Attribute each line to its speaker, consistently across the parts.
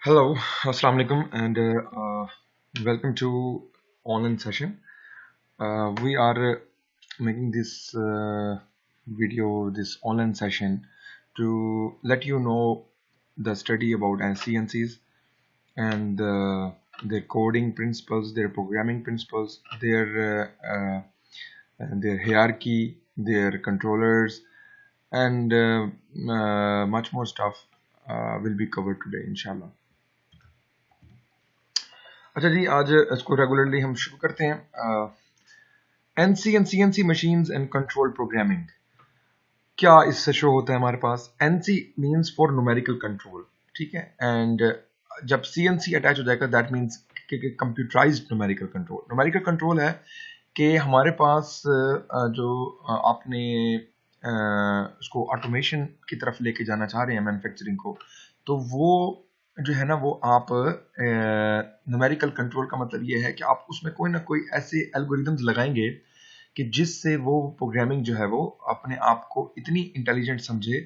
Speaker 1: Hello, Assalamu alaikum, and welcome to online session. We are making this video, this online session, to let you know the study about CNCs and their coding principles, their programming principles, their hierarchy, their controllers, and much more stuff will be covered today, inshallah. अच्छा जी, आज इसको regularly हम शुरू करते हैं। NC and CNC machines and control programming क्या इससे show होता है हमारे पास। NC means for numerical control, ठीक है। एंड जब सीएनसी अटैच हो जाएगा that means computerised numerical control. Numerical control है कि हमारे पास जो आपने उसको ऑटोमेशन की तरफ लेके जाना चाह रहे हैं मैन्युफैक्चरिंग को, तो वो जो है ना वो आप न्यूमेरिकल कंट्रोल का मतलब ये है कि आप उसमें कोई ना कोई ऐसे एल्गोरिदम्स लगाएंगे कि जिससे वो प्रोग्रामिंग जो है वो अपने आप को इतनी इंटेलिजेंट समझे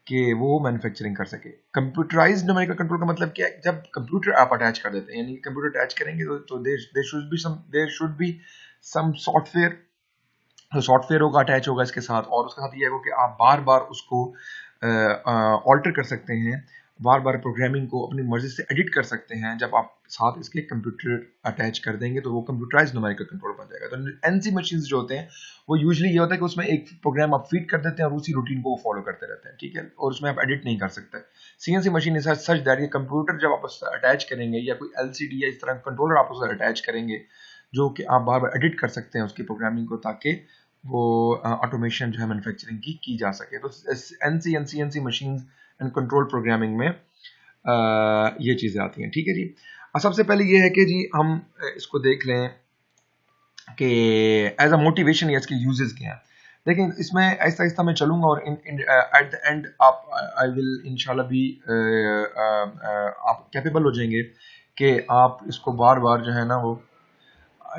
Speaker 1: कि वो मैन्युफैक्चरिंग कर सके। कंप्यूटराइज्ड न्यूमेरिकल कंट्रोल का मतलब क्या है? जब कंप्यूटर आप अटैच कर देते हैं, यानी कंप्यूटर अटैच करेंगे तो there should be some software. तो सॉफ्टवेयर होगा, अटैच होगा इसके साथ, और उसके साथ ये है कि आप बार बार उसको ऑल्टर कर सकते हैं, बार बार प्रोग्रामिंग को अपनी मर्जी से एडिट कर सकते हैं। जब आप साथ इसके कंप्यूटर अटैच कर देंगे तो वो कंप्यूटराइज्ड न्यूमेरिकल कंट्रोल बन जाएगा। तो एनसी मशीन्स जो होते हैं वो यूजुअली ये होता है कि उसमें एक प्रोग्राम आप फीड कर देते हैं और उसी रूटीन को वो फॉलो करते रहते हैं, ठीक है, और उसमें आप एडिट नहीं कर सकते। CNC machine is such that ये कंप्यूटर जब आप उससे अटैच करेंगे या कोई एलसीडी या इस तरह कंट्रोलर आप उससे अटैच करेंगे जो कि आप बार बार एडिट कर सकते हैं उसकी प्रोग्रामिंग को, ताकि वो ऑटोमेशन जो है मैन्युफैक्चरिंग की जा सके। तो NC and CNC machines and control programming में ये चीज़ें आती हैं, ठीक है जी। सबसे पहले ये है कि जी हम इसको देख लें कि एज अ मोटिवेशन या इसके यूजेस क्या हैं। लेकिन इसमें आहिस्ता आहिस्ता मैं चलूंगा और एट द एंड आप आई विल इंशाल्लाह भी आप कैपेबल हो जाएंगे कि आप इसको बार बार जो है ना वो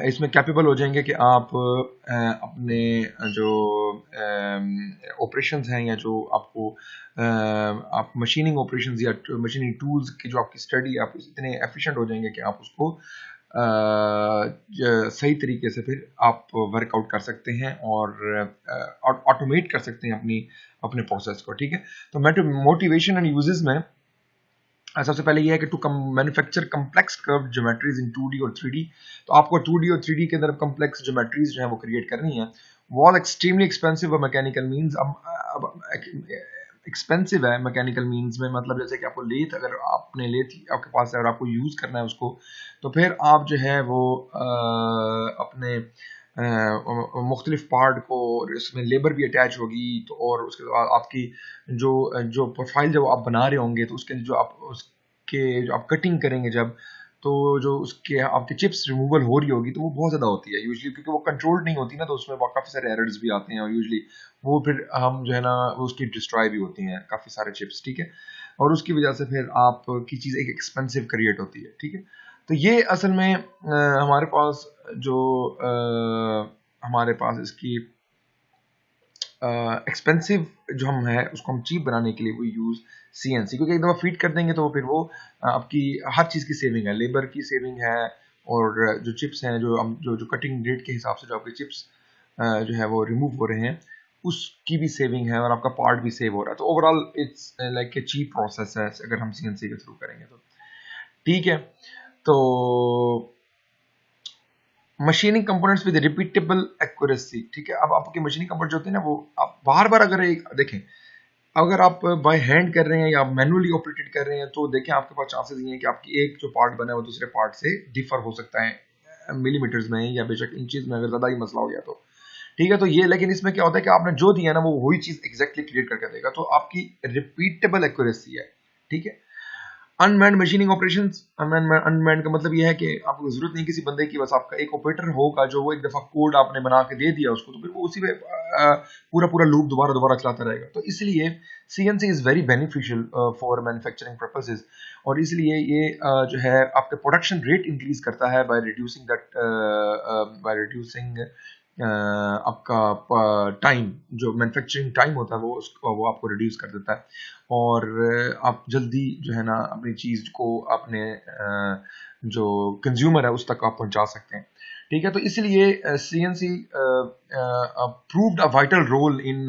Speaker 1: इसमें कैपेबल हो जाएंगे कि आप अपने जो ऑपरेशंस हैं या जो आपको आप मशीनिंग ऑपरेशंस या मशीनिंग टूल्स की जो आपकी स्टडी, आप इतने एफिशिएंट हो जाएंगे कि आप उसको सही तरीके से फिर आप वर्कआउट कर सकते हैं और ऑटोमेट कर सकते हैं अपनी अपने प्रोसेस को, ठीक है। तो मोटिवेशन एंड यूजेस में सबसे पहले ये है कि to manufacture complex curve geometries in 2D और 3D। तो आपको 2D और 3D के अंदर कम्प्लेक्स ज्योमेट्रीज जो है वो क्रिएट करनी है। वॉल एक्सट्रीमली एक्सपेंसिव और मैकेनिकल मींस, अब एक्सपेंसिव है मैकेनिकल मींस में, मतलब जैसे कि आपको लेथ, अगर आपने लेथ आपके पास है और आपको यूज करना है उसको, तो फिर आप जो है वो अपने मुख्तलिफ पार्ट को, इसमें लेबर भी अटैच होगी, तो और उसके बाद आपकी जो जो प्रोफाइल जब आप बना रहे होंगे तो उसके जो आप उसके जो आप कटिंग करेंगे जब, तो जो उसके आपके चिप्स रिमूवल हो रही होगी तो वो बहुत ज़्यादा होती है यूजुअली, क्योंकि वो कंट्रोल्ड नहीं होती ना, तो उसमें काफ़ी सारे एरर्स भी आते हैं और यूजुअली वो फिर हम जो है ना वो उसकी डिस्ट्रॉय भी होती हैं काफ़ी सारे चिप्स, ठीक है। और उसकी वजह से फिर आपकी चीज़ एक एक्सपेंसिव क्रिएट होती है, ठीक है। तो ये असल में हमारे पास जो हमारे पास इसकी एक्सपेंसिव जो हम है उसको हम चीप बनाने के लिए वो यूज़ सीएनसी, क्योंकि एक दफ़ा फीड कर देंगे तो फिर वो आपकी हर चीज़ की सेविंग है, लेबर की सेविंग है, और जो चिप्स हैं जो हम जो कटिंग रेट के हिसाब से जो आपके चिप्स जो है वो रिमूव हो रहे हैं उसकी भी सेविंग है, और आपका पार्ट भी सेव हो रहा है। तो overall it's like a cheap process है अगर हम सीएनसी के थ्रू करेंगे तो, ठीक है। तो machining components with repeatable accuracy, ठीक है। अब आपके मशीनिंग कंपोनेंट जो होते हैं ना वो आप बार बार अगर एक देखें, अगर आप बाय हैंड कर रहे हैं या मैनुअली ऑपरेटेड कर रहे हैं तो देखें आपके पास चांसेस ये हैं कि आपकी एक जो पार्ट बना है वो दूसरे पार्ट से डिफर हो सकता है मिलीमीटर्स में या बेशक इंचेस में, अगर ज़्यादा ही मसला हो गया तो, ठीक है। तो ये, लेकिन इसमें क्या होता है कि आपने जो दिया ना वो वही चीज़ एग्जैक्टली क्रिएट करके देगा, तो आपकी रिपीटेबल एक्यूरेसी है, ठीक है। अनमैन्ड मशीनिंग ऑपरेशंस, अनमैन्ड का मतलब यह है कि आपको जरूरत नहीं किसी बंदे की, बस आपका एक ऑपरेटर होगा जो वो एक दफा कोड आपने बना के दे दिया उसको, तो फिर वो उसी में पूरा पूरा लूप दोबारा दोबारा चलाता रहेगा। तो इसलिए CNC is very beneficial for manufacturing purposes, और इसलिए ये जो है आपके प्रोडक्शन रेट इंक्रीज करता है बाय रिड्यूसिंग आपका टाइम, जो मैन्युफैक्चरिंग टाइम होता है वो आपको रिड्यूस कर देता है, और आप जल्दी जो है ना अपनी चीज़ को अपने जो कंज्यूमर है उस तक आप पहुंचा सकते हैं। ठीक है, तो इसलिए CNC proved a vital role in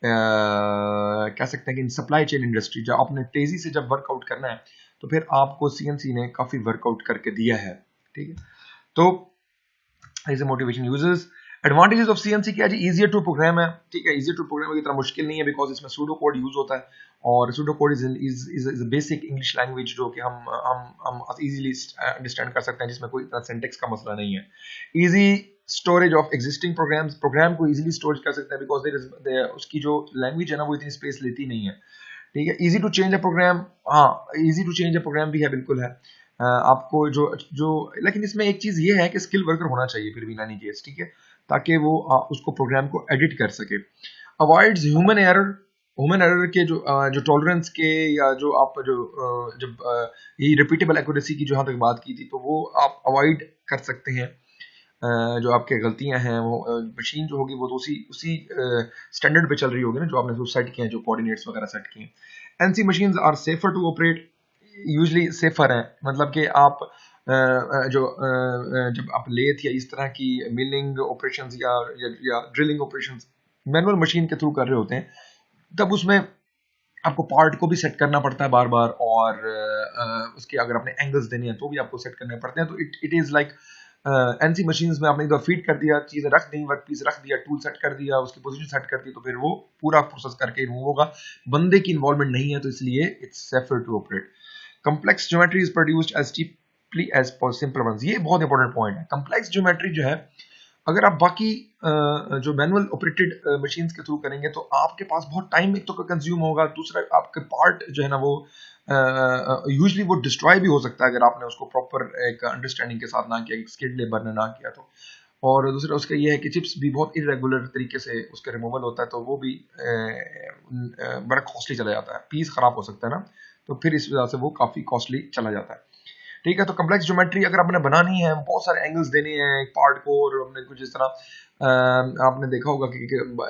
Speaker 1: कह सकते हैं कि इन सप्लाई चेन इंडस्ट्री। जब आपने तेजी से जब वर्कआउट करना है तो फिर आपको सीएनसी ने काफी वर्कआउट करके दिया है। ठीक है, तो as a motivation users, advantages of CNC क्या है जी? इजियर टू प्रोग्राम है। ठीक है, इजियर टू प्रोग्राम की तरह मुश्किल नहीं है, बिकॉज इसमें सूडो कोड यूज होता है, और pseudo code is basic English language जो कि हम इजीली अंडरस्टैंड कर सकते हैं, जिसमें कोई इतना सिंटेक्स का मसला नहीं है। Easy storage of existing programs, program को इजीली स्टोरेज कर सकते हैं, बिकॉज उसकी जो लैंग्वेज है ना वो इतनी स्पेस लेती नहीं है। ठीक है, easy to change a program, हाँ easy to change a program भी है, बिल्कुल है। आपको जो जो लेकिन इसमें एक चीज ये है कि स्किल वर्कर होना चाहिए फिर भी इन एनी केस। ठीक है, ताकि वो उसको प्रोग्राम को एडिट कर सके। Avoids human error, human error के जो टॉलरेंस के, या जो आप जो जब ये रिपीटेबल एक्यूरेसी की जहां तक बात की थी, तो वो आप अवॉइड कर सकते हैं। जो आपके गलतियां हैं वो मशीन जो होगी वो तो उसी उसी स्टैंडर्ड पे चल रही होगी ना जो आपने सेट किए हैं, जो कोऑर्डिनेट्स वगैरह सेट किए हैं। NC machines are safer to operate, usually safer है, मतलब कि आप जब आप लेथ या इस तरह की मिलिंग ऑपरेशंस या ड्रिलिंग ऑपरेशंस मैनुअल मशीन के थ्रू कर रहे होते हैं, तब उसमें आपको पार्ट को भी सेट करना पड़ता है बार बार, और उसके अगर आपने एंगल्स देने हैं तो भी आपको सेट करने पड़ते हैं। तो it is like NC machines में आपने एक बार फीड कर दिया, चीजें रख दी, वर्क पीस रख दिया, टूल सेट कर दिया, उसकी पोजीशन सेट कर दी, तो फिर वो पूरा प्रोसेस करके रिमूव होगा। बंदे की इन्वॉल्वमेंट नहीं है, तो इसलिए it's safer to operate. Complex geometry is produced as cheaply as simple ones, ये बहुत इंपॉर्टेंट पॉइंट है। कंप्लेक्स ज्योमेट्री जो है, अगर आप बाकी जो मैनुअल ऑपरेटेड मशीन्स के थ्रू करेंगे तो आपके पास बहुत टाइम एक तो कंज्यूम होगा, दूसरा आपके पार्ट जो है ना वो यूजली वो डिस्ट्रॉय भी हो सकता है अगर आपने उसको प्रॉपर एक अंडरस्टैंडिंग के साथ ना किया, स्किल्ड लेबर ने ना किया तो। और दूसरा उसका ये है कि चिप्स भी बहुत इरेगुलर तरीके से उसका रिमूवल होता है, तो वो भी बड़ा कॉस्टली चला जाता है, पीस खराब हो सकता है ना, तो फिर इस वजह से वो काफी कॉस्टली चला जाता है। ठीक है, तो कम्प्लेक्स ज्योमेट्री अगर आपने बनानी है, बहुत सारे एंगल्स देने हैं एक पार्ट को, और हमने कुछ इस तरह आपने देखा होगा कि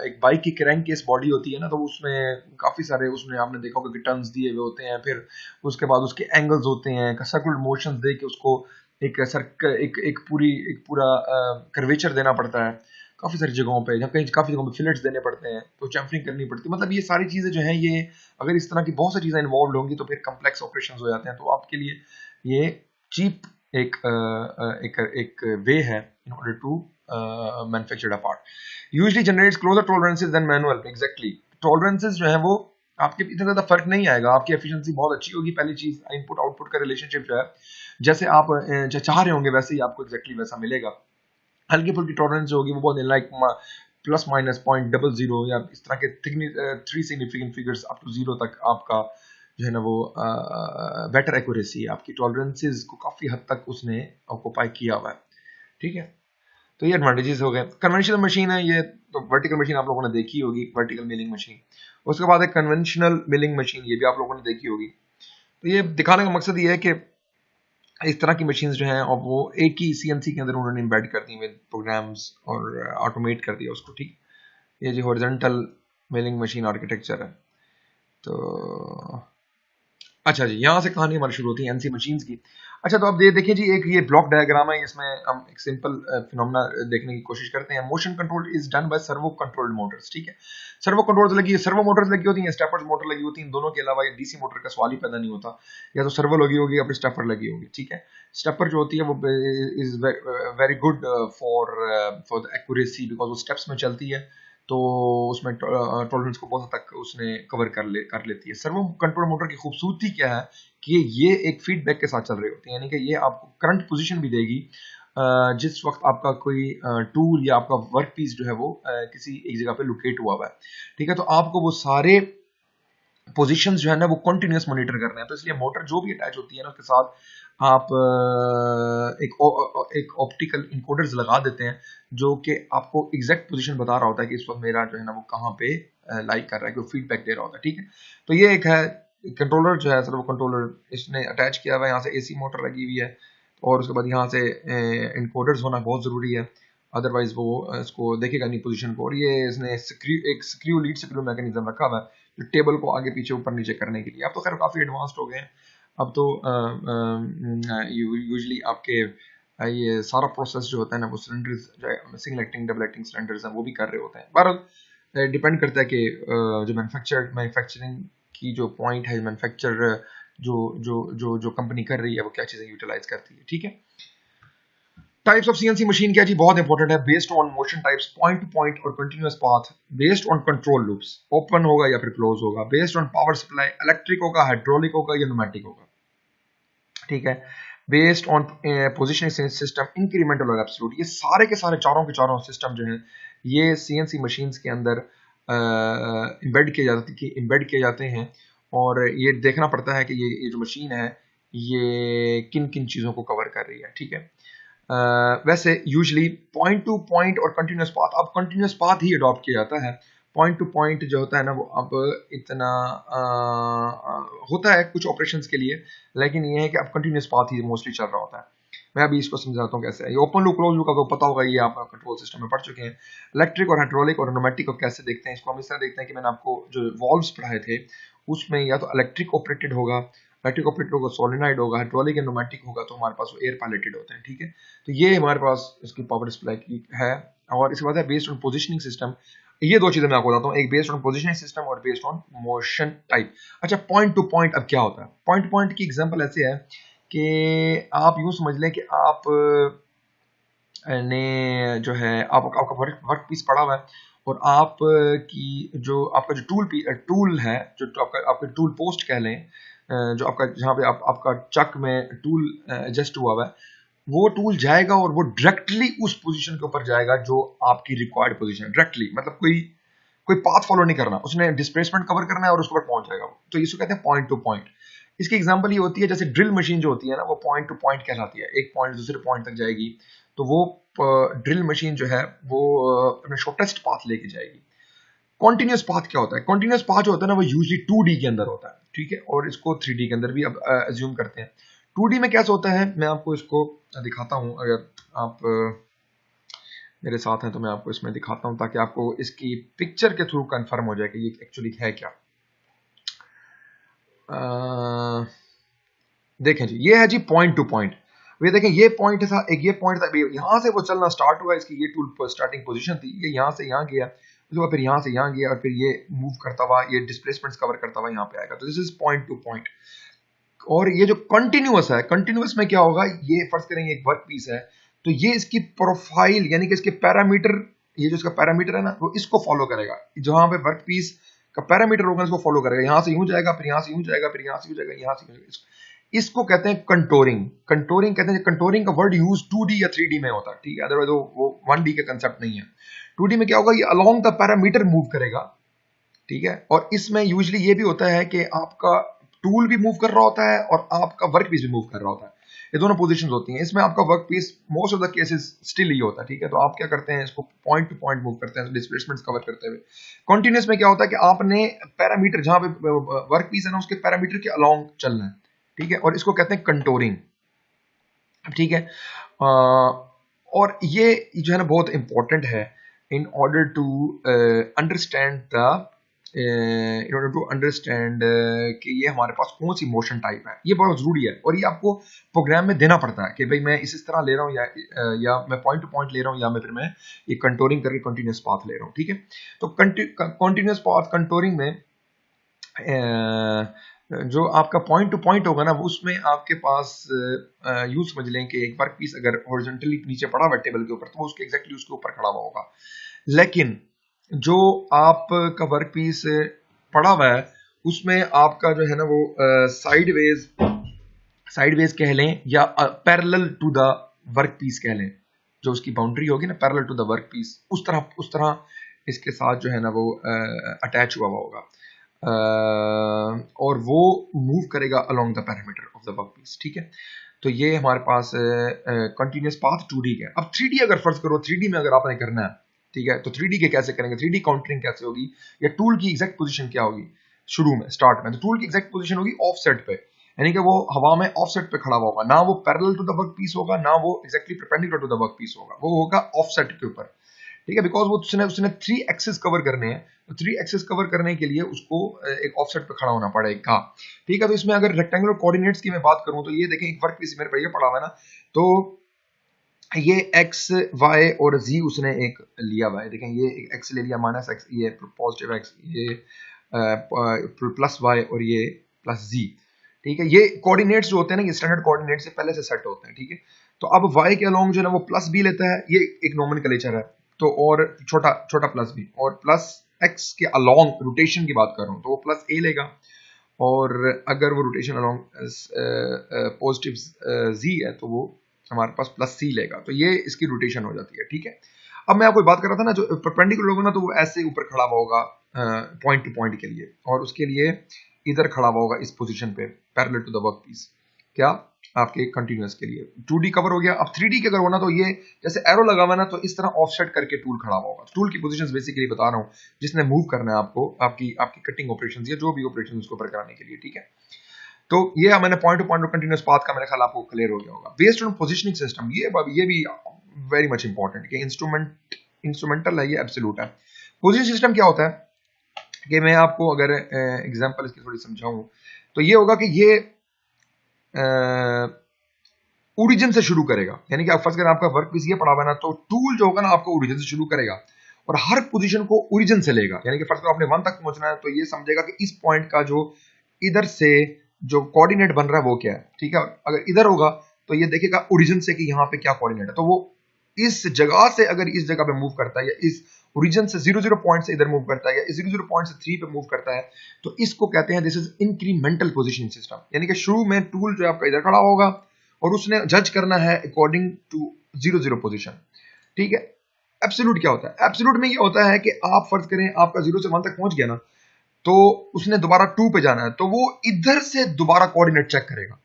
Speaker 1: एक बाइक की क्रैंक केस बॉडी होती है ना, तो उसमें काफी सारे, उसमें आपने देखा होगा कि टर्न्स दिए हुए होते हैं, फिर उसके बाद उसके एंगल्स होते हैं, सर्कुलर मोशंस दे के उसको एक पूरा कर्वेचर देना पड़ता है काफी सारी जगहों पे, जब कहीं काफी जगहों पे फिलेट्स देने पड़ते हैं, तो चैम्फरिंग करनी पड़ती है। मतलब ये सारी चीजें जो हैं, ये अगर इस तरह की बहुत सारी चीजें इन्वॉल्व होंगी तो फिर कम्प्लेक्स ऑपरेशंस हो जाते हैं। तो आपके लिए ये चीप एक वे है in order to manufacture a part. Usually generates closer tolerances than manual. Exactly, tolerances जो है वो आपके इतना ज्यादा फर्क नहीं आएगा, आपकी एफिशिएंसी बहुत अच्छी होगी। पहली चीज, इनपुट आउटपुट का रिलेशनशिप जो है, जैसे आप चाह रहे होंगे वैसे ही आपको एग्जैक्टली वैसा मिलेगा। हल्की फुल्की टॉलरेंस जो होगी वो बहुत लाइक प्लस माइनस 0.00 या इस तरह के three significant figures up to 0 तक आपका जो है ना वो बेटर एक्यूरेसी है। आपकी टॉलरेंसेस को काफी हद तक उसने ऑक्यूपाई किया हुआ है। ठीक है, तो ये एडवांटेजेस हो गए। कन्वेंशनल मशीन है ये, तो वर्टिकल मशीन आप लोगों ने देखी होगी, वर्टिकल मिलिंग मशीन। उसके बाद एक कन्वेंशनल मिलिंग मशीन, ये भी आप लोगों ने देखी होगी। तो ये दिखाने का मकसद ये है कि इस तरह की मशीन्स जो हैं, और वो एक ही सीएनसी के अंदर उन्होंने एम्बेड कर दी विद प्रोग्राम्स और ऑटोमेट कर दिया उसको। ठीक, ये जो हॉरिजॉन्टल मिलिंग मशीन आर्किटेक्चर है। तो अच्छा जी, यहाँ से कहानी हमारी शुरू होती है एनसी मशीन्स की। अच्छा, तो अब ये देखिए जी, एक ये ब्लॉक डायग्राम है, इसमें हम एक सिंपल फिनोमेना देखने की कोशिश करते हैं। Motion control is done by servo controlled Motors. ठीक है, सर्वो कंट्रोल्स लगी है, सर्वो मोटर्स लगी होती हैं, स्टेपर्स मोटर लगी होती हैं, दोनों के अलावा ये डीसी मोटर का सवाल ही पैदा नहीं होता। या तो सर्वो लगी होगी या फिर स्टेपर लगी होगी। ठीक है, स्टेपर जो होती है वो is very good for the accuracy, because वो स्टेप्स में चलती है, तो उसमें टॉलरेंस को बहुत हद तक उसने कवर कर लेती है। सर्वो कंट्रोल मोटर की खूबसूरती क्या है कि ये एक फीडबैक के साथ चल रही होती है, यानी कि ये आपको करंट पोजीशन भी देगी जिस वक्त आपका कोई टूल या आपका वर्क पीस जो है वो किसी एक जगह पे लोकेट हुआ हुआ है। ठीक है, तो आपको वो सारे पोजीशंस जो है ना वो कंटिन्यूअस मॉनिटर करने हैं। तो इसलिए मोटर जो भी अटैच होती है ना उसके साथ आप एक ऑप्टिकल इनकोडर्स लगा देते हैं, जो कि आपको एग्जैक्ट पोजीशन बता रहा होता है कि इस वक्त मेरा जो है ना वो कहाँ पे लाइक कर रहा है, कि फीडबैक दे रहा होता है। ठीक है, तो ये एक है कंट्रोलर जो है, सर्वो कंट्रोलर, इसने अटैच किया हुआ है, यहाँ से एसी मोटर लगी हुई है, और उसके बाद यहाँ से इनकोडर्स होना बहुत जरूरी है। अदरवाइज वो इसको देखेगा नहीं पोजीशन को। और ये इसने एक स्क्रू लीड स्क्रू मैकेनिज्म रखा हुआ है जो टेबल को आगे पीछे ऊपर नीचे करने के लिए। अब तो खैर काफ़ी एडवांस्ड हो गए हैं, अब तो यूजली आपके ये सारा प्रोसेस जो होता है ना वो सिलेंडर्स जो है single acting double acting cylinders हैं वो भी कर रहे होते हैं। बहरहाल डिपेंड करता है कि जो मैन्युफैक्चरिंग की जो पॉइंट है, मैन्युफैक्चर जो जो जो जो कंपनी कर रही है वो क्या चीज़ें यूटिलाइज करती है। ठीक है, टाइप्स ऑफ सीएनसी मशीन क्या जी, बहुत इंपॉर्टेंट है। Based on motion types, point to point और continuous path. Based on control loops, open होगा या फिर क्लोज होगा। Based on power supply, electric होगा, हाइड्रोलिक होगा या न्यूमेटिक होगा। ठीक है, based on positioning system, incremental और एब्सोल्यूट। ये सारे के सारे चारों के चारों सिस्टम जो हैं ये सीएनसी मशीन्स के अंदर इम्बेड किए जाते हैं और ये देखना पड़ता है कि ये जो मशीन है ये किन किन चीज़ों को कवर कर रही है। ठीक है, वैसे यूजली पॉइंट टू पॉइंट और कंटिन्यूअस पाथ, अब कंटिन्यूअस पाथ ही अडॉप्ट किया जाता है। पॉइंट टू पॉइंट जो होता है ना वो अब इतना होता है कुछ ऑपरेशंस के लिए, लेकिन ये है कि अब कंटिन्यूअस पाथ ही मोस्टली चल रहा होता है। मैं अभी इसको समझाता हूँ कैसे है। ये ओपन लूप क्लोज लूप का तो पता होगा, ये आप कंट्रोल सिस्टम में पढ़ चुके हैं। इलेक्ट्रिक और हाइड्रोलिक और न्यूमेटिक को कैसे देखते हैं, इसको हम इस तरह देखते हैं कि मैंने आपको जो वॉल्व्स पढ़ाए थे उसमें या तो इलेक्ट्रिक ऑपरेटेड होगा, सोलिनॉइड होगा, हाइड्रोलिक या न्यूमेटिक होगा तो हमारे पास वो एयर पायलटेड होते हैं। ठीक है, तो ये हमारे पास इसकी पावर सप्लाई की है। और इसके बाद है बेस्ड ऑन पोजिशनिंग सिस्टम। ये दो चीजें मैं आपको बताता हूँ, एक बेस्ड ऑन पोजिशनिंग सिस्टम और बेस्ड ऑन मोशन टाइप। अच्छा, पॉइंट टू पॉइंट अब क्या होता है? पॉइंट टू पॉइंट की एग्जांपल ऐसे है कि आप यूं समझ लें कि आप ने जो है आपका वर्क पीस पड़ा हुआ है और आप की जो आपका जो टूल है, जो आपका टूल पोस्ट कह लें, जो आपका जहाँ पे आपका चक में टूल एडजस्ट हुआ हुआ है, वो टूल जाएगा और वो डायरेक्टली उस पोजीशन के ऊपर जाएगा जो आपकी रिक्वायर्ड पोजीशन। डायरेक्टली मतलब कोई पाथ फॉलो नहीं करना, उसने डिस्प्लेसमेंट कवर करना है और उसके ऊपर पहुंच जाएगा। तो इसको कहते हैं पॉइंट टू पॉइंट। इसकी एग्जांपल ये होती है जैसे ड्रिल मशीन जो होती है ना वो पॉइंट टू पॉइंट कहलाती है, एक पॉइंट दूसरे पॉइंट तक जाएगी। तो वो ड्रिल मशीन जो है वो अपने शॉर्टेस्ट पाथ लेके जाएगी। कॉन्टिन्यूस पाथ क्या होता है? कॉन्टिन्यूस पाथ जो होता है ना वो यूजली 2D के अंदर होता है। ठीक है, और इसको 3D के अंदर भी अब अज्यूम करते हैं। 2D में कैसे होता है मैं आपको इसको दिखाता हूं, अगर आप मेरे साथ हैं तो मैं आपको इसमें दिखाता हूं ताकि आपको इसकी पिक्चर के थ्रू कंफर्म हो जाए कि ये एक्चुअली है क्या। देखें जी, ये है जी पॉइंट टू पॉइंट। ये देखें, ये पॉइंट था, एक ये पॉइंट था, यहां से वो चलना स्टार्ट हुआ, इसकी ये टूल स्टार्टिंग पोजीशन थी, ये यहां से यहां गया, उसके बाद फिर यहां से यहां गया और फिर ये मूव करता हुआ, ये डिस्प्लेसमेंट्स कवर करता हुआ यहां पे आएगा। तो this is point to point. और ये जो कंटिन्यूअस है, कंटिन्यूअस में क्या होगा, ये फर्ज करेंगे एक वर्क पीस है तो ये इसकी प्रोफाइल यानी कि इसके पैरामीटर, ये जो इसका पैरामीटर है ना वो इसको फॉलो करेगा। जहां पे वर्क पीस का पैरामीटर होगा इसको फॉलो करेगा, यहां से यूं जाएगा, फिर यहां से यूं जाएगा, फिर यहां से यूं जाएगा, यहां से यूं जाएगा। इसको कहते हैं कंटोरिंग। कंटोरिंग कहते हैं, कंटोरिंग का वर्ड यूज 2D या 3D में होता है। ठीक है, अदरवाइज वो 1D का कंसेप्ट नहीं है। 2D में क्या होगा, ये अलोंग द पैरामीटर मूव करेगा। ठीक है, और इसमें यूजली ये भी होता है कि आपका टूल भी मूव कर रहा होता है और आपका वर्क पीस भी मूव कर रहा होता है, ये दोनों पोजीशंस होती हैं। इसमें आपका work piece most of the cases still ही होता है। ठीक है, तो आप क्या करते हैं, इसको पॉइंट टू पॉइंट मूव करते हैं डिस्प्लेसमेंट्स कवर करते हुए। कॉन्टिन्यूस में क्या होता है कि आपने पैरामीटर जहां पे वर्क पीस है ना उसके पैरामीटर के अलोंग चलना है। ठीक है, और इसको कहते हैं कंटोरिंग। ठीक है, और ये जो है ना बहुत इंपॉर्टेंट है in order to understand the कि ये हमारे पास कौन सी मोशन टाइप है, ये बहुत जरूरी है। और ये आपको प्रोग्राम में देना पड़ता है कि भाई मैं इस तरह ले रहा हूँ या मैं पॉइंट टू पॉइंट ले रहा हूँ या मैं फिर मैं ये कंटोरिंग करके कंटिन्यूस पाथ ले रहा हूँ। ठीक है, तो कंटिन्यूस पाथ कंटोरिंग में जो आपका पॉइंट टू पॉइंट होगा ना उसमें आपके पास यूज समझ लें कि एक वर्क पीस अगर हॉरिजॉन्टली नीचे पड़ा हुआ टेबल के ऊपर तो वो उसके एग्जैक्टली उसके ऊपर खड़ा हुआ होगा। लेकिन जो आपका वर्क पीस पड़ा हुआ है उसमें आपका जो है ना वो साइडवेज कह लें या parallel to the work piece कह लें, जो उसकी बाउंड्री होगी ना parallel to the work piece, उस तरह इसके साथ जो है ना वो अटैच हुआ होगा और वो मूव करेगा along the parameter of the work piece. ठीक है, तो ये हमारे पास कंटिन्यूस पाथ 2D का। अब 3D अगर फर्ज करो, 3D में अगर आपने करना है, ठीक है, तो 3D के कैसे करेंगे, 3D काउंटरिंग कैसे होगी या टूल की एग्जैक्ट पोजीशन क्या होगी शुरू में स्टार्ट में, तो टूल की एग्जैक्ट पोजीशन होगी ऑफसेट पे। यानी कि वो हवा में ऑफसेट पे खड़ा हुआ होगा, ना वो parallel to the work piece होगा, ना वो exactly perpendicular to the work piece होगा, वो होगा ऑफसेट के ऊपर, ठीक है, बिकॉज वो उसने उसने 3 एक्सिस कवर करने हैं, तो 3 एक्सिस कवर करने के लिए उसको एक ऑफसेट पे खड़ा होना पड़ेगा, ठीक है। तो इसमें अगर रेक्टेंगुलर कोऑर्डिनेट्स की मैं बात करूं तो ये देखें एक वर्क पीस मेरे पर ये पड़ा हुआ है ना, तो ये एक्स वाई और जी उसने एक लिया हुआ है, देखें ये एक्स ले लिया, माइनस एक्स, ये पॉजिटिव एक्स, ये प्लस वाई और ये प्लस जी, ठीक है। ये कोऑर्डिनेट्स जो होते हैं ना, ये स्टैंडर्ड कोऑर्डिनेट से पहले से सेट होते हैं, ठीक है। तो अब वाई के अलोंग जो है वो प्लस बी लेता है, ये एक नोमेनक्लेचर है, तो और छोटा छोटा प्लस बी, और प्लस एक्स के अलोंग रोटेशन की बात कर रहा हूं तो वो प्लस ए लेगा, और अगर वो रोटेशन अलोंग पॉजिटिव जी है तो वो हमारे पास प्लस सी लेगा, तो ये इसकी रोटेशन हो जाती है, ठीक है। अब मैं आपको बात कर रहा था ना, जो परपेंडिकुलर होगा ना तो वो ऐसे ऊपर खड़ा हुआ होगा पॉइंट टू पॉइंट के लिए, और उसके लिए इधर खड़ा हुआ होगा इस पोजीशन पे parallel to the work piece, क्या आपके कंटिन्यूअस के लिए। 2D कवर हो गया। अब 3D के अगर होना तो ये जैसे एरो लगा हुआ है ना, तो इस तरह ऑफसेट करके टूल खड़ा हुआ होगा। टूल की पोजीशंस बेसिकली बता रहा हूँ, जिसने मूव करना है आपको आपकी आपकी कटिंग ऑपरेशंस या जो भी ऑपरेशन उसको ऊपर कराने के लिए, ठीक है। तो ये मैंने point to point continuous path का मेरे ख्याल आपको क्लियर हो गया होगा। बेस्ड ऑन पोजीशनिंग सिस्टम, ये भी वेरी मच इंपॉर्टेंट कि इंस्ट्रूमेंटल है, ये एब्सोल्यूट है। पोजीशन सिस्टम क्या होता है कि मैं आपको अगर एग्जांपल इसकी थोड़ी समझाऊं तो ये होगा कि ये ओरिजिन से शुरू करेगा, यानी कि आप फर्स्ट अगर आपका वर्क पीस ये पड़ा हुआ है ना, तो टूल जो होगा ना आपको ओरिजिन से शुरू करेगा और हर पोजीशन को ओरिजिन से लेगा, यानी कि फर्स्ट अगर आपने 1 तक पहुंचना है तो ये समझेगा कि इस पॉइंट का जो इधर से जो कोऑर्डिनेट बन रहा है वो क्या है, ठीक है। अगर इधर होगा तो ये देखेगा ओरिजिन से कि यहाँ पे क्या कोऑर्डिनेट है, तो वो इस जगह से अगर इस जगह पे मूव करता है या इस ओरिजिन से 0 0 पॉइंट से इधर मूव करता है या इस 0 0 पॉइंट से 3 पे मूव करता है, तो इसको कहते हैं this is incremental positioning system. यानी कि शुरू में टूल जो आपका इधर खड़ा होगा और उसने जज करना है अकॉर्डिंग टू 0 0 पोजीशन, ठीक है। एब्सोल्यूट क्या होता है? एब्सोल्यूट में ये होता है कि आप फर्ज करें आपका 0 से 1 तक पहुंच गया ना, तो उसने दोबारा 2 पे जाना है, तो वो इधर से दोबारा कोऑर्डिनेट चेक करेगा।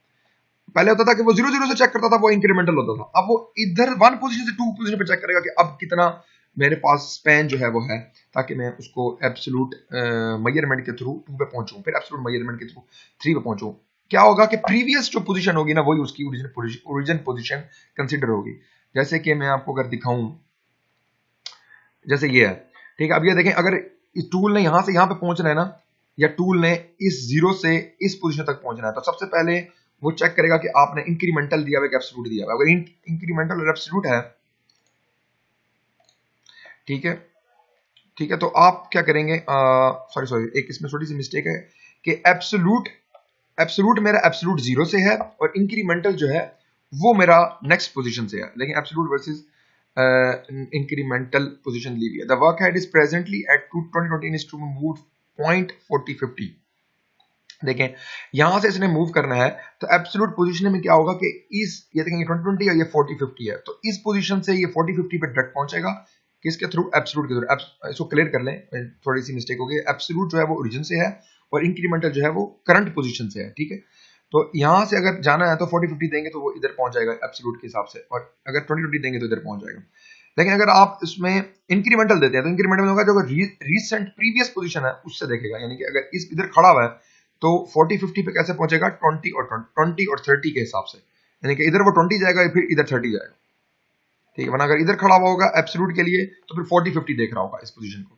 Speaker 1: पहले होता था कि वो 0 0 से चेक करता था, वो इंक्रीमेंटल होता था। अब वो इधर 1 पोजीशन से 2 पोजीशन पे चेक करेगा कि अब कितना मेरे पास स्पैन जो है वो है, ताकि मैं उसको एब्सोल्यूट मेजरमेंट के थ्रू 2 पे पहुंचूं, फिर एब्सोल्यूट मेजरमेंट के थ्रू 3 पे पहुंचूं। क्या होगा कि प्रीवियस जो पोजीशन होगी ना, वही उसकी ओरिजिन पोजीशन कंसीडर होगी। जैसे कि मैं आपको अगर दिखाऊं, जैसे ये है, ठीक है। अब ये देखें, अगर इस टूल ने यहां से यहां पे पहुंचना है ना, या टूल ने इस 0 से इस पोजीशन तक पहुंचना है, तो सबसे पहले वो चेक करेगा कि आपने इंक्रीमेंटल दिया हुआ है कि एब्सोल्यूट दिया हुआ है। अगर इंक्रीमेंटल और एब्सोल्यूट है, ठीक है, ठीक है, तो आप क्या करेंगे, सॉरी एक इसमें छोटी सी मिस्टेक है कि एब्सोल्यूट मेरा एब्सोल्यूट 0 से है और इंक्रीमेंटल जो है वो मेरा नेक्स्ट पोजीशन से है, लेकिन एब्सोल्यूट वर्सेस incremental position ली हुई है। The workhead is presently at 2020 instrument moved point 4050। देखें यहां से इसने मूव करना है, तो एब्सोल्यूट पोजीशन में क्या होगा कि इस ये देखेंगे 2020 और ये 4050 है, तो इस पोजीशन से ये 4050 पे डायरेक्ट पहुंचेगा, किसके थ्रू? एब्सोल्यूट के थ्रू। इसको क्लियर कर लें, थोड़ी सी मिस्टेक हो गई। एब्सोल्यूट जो है वो ओरिजिन से है और इंक्रीमेंटल जो है वो करंट पोजीशन से है, ठीक है। तो यहां से अगर जाना है तो 4050 देंगे तो वो इधर पहुंच जाएगा एब्सोल्यूट के हिसाब से, और अगर 2020 देंगे तो इधर पहुंच जाएगा। लेकिन अगर आप इसमें इंक्रीमेंटल देते हैं तो इंक्रीमेंटल होगा जो रीसेंट प्रीवियस पोजीशन है उससे देखेगा, यानी कि अगर इस इधर खड़ा हुआ है तो 4050 पे कैसे पहुंचेगा? 20 और 30 के हिसाब से, यानी कि इधर वो 20 जाएगा फिर इधर 30 जाएगा, ठीक है। वरना अगर इधर खड़ा हुआ होगा एब्सोल्यूट के लिए तो फिर 4050 देख रहा होगा इस पोजीशन को,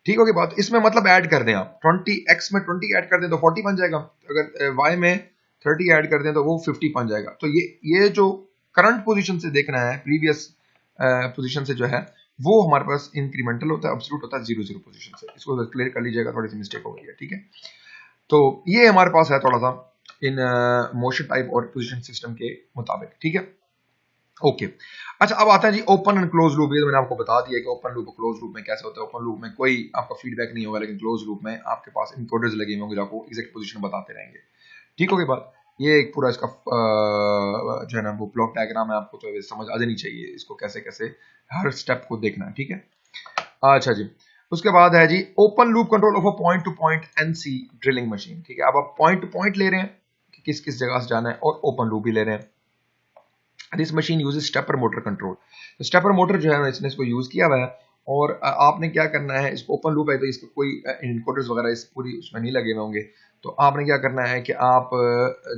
Speaker 1: ठीक होगी बात। इसमें मतलब ऐड कर दें आप 20x में 20 ऐड कर दें तो 40 बन जाएगा, अगर y में 30 ऐड कर दें तो वो 50 बन जाएगा। तो ये जो करंट पोजीशन से देखना है, प्रीवियस पोजीशन से जो है वो हमारे पास इंक्रीमेंटल होता है, एब्सोल्यूट होता है 0 0 पोजीशन से। इसको क्लियर कर लीजिएगा, थोड़ी सी मिस्टेक हो गई है, ठीक है। तो ये हमारे पास है थोड़ा सा इन मोशन टाइप और पोजीशन सिस्टम के मुताबिक, ठीक है। ओके, अच्छा अब आता है जी ओपन एंड क्लोज लूप। ये मैंने आपको बता दिया कि ओपन लूप और क्लोज लूप में कैसे होता है। ओपन लूप में कोई आपका फीडबैक नहीं होगा, लेकिन क्लोज लूप में आपके पास इनकोडर्स लगे होंगे जो आपको एग्जैक्ट पोजीशन बताते रहेंगे, ठीक होगी बात। ये एक पूरा इसका जो है ना वो ब्लॉक डायग्राम है, आपको तो समझ आ जानी चाहिए इसको कैसे कैसे हर स्टेप को देखना है, ठीक है। अच्छा जी, उसके बाद है जी open loop control of a point to point NC drilling machine, ठीक है। अब आप पॉइंट टू पॉइंट ले रहे हैं कि किस किस जगह से जाना है, और ओपन लूप भी ले रहे हैं। This machine uses stepper motor control. तो स्टेपर मोटर जो है ना इसने इसको यूज किया हुआ है, और आपने क्या करना है, इसको ओपन लूप है तो इसको कोई इनकोडर्स वगैरह इस पूरी उसमें नहीं लगे हुए होंगे, तो आपने क्या करना है कि आप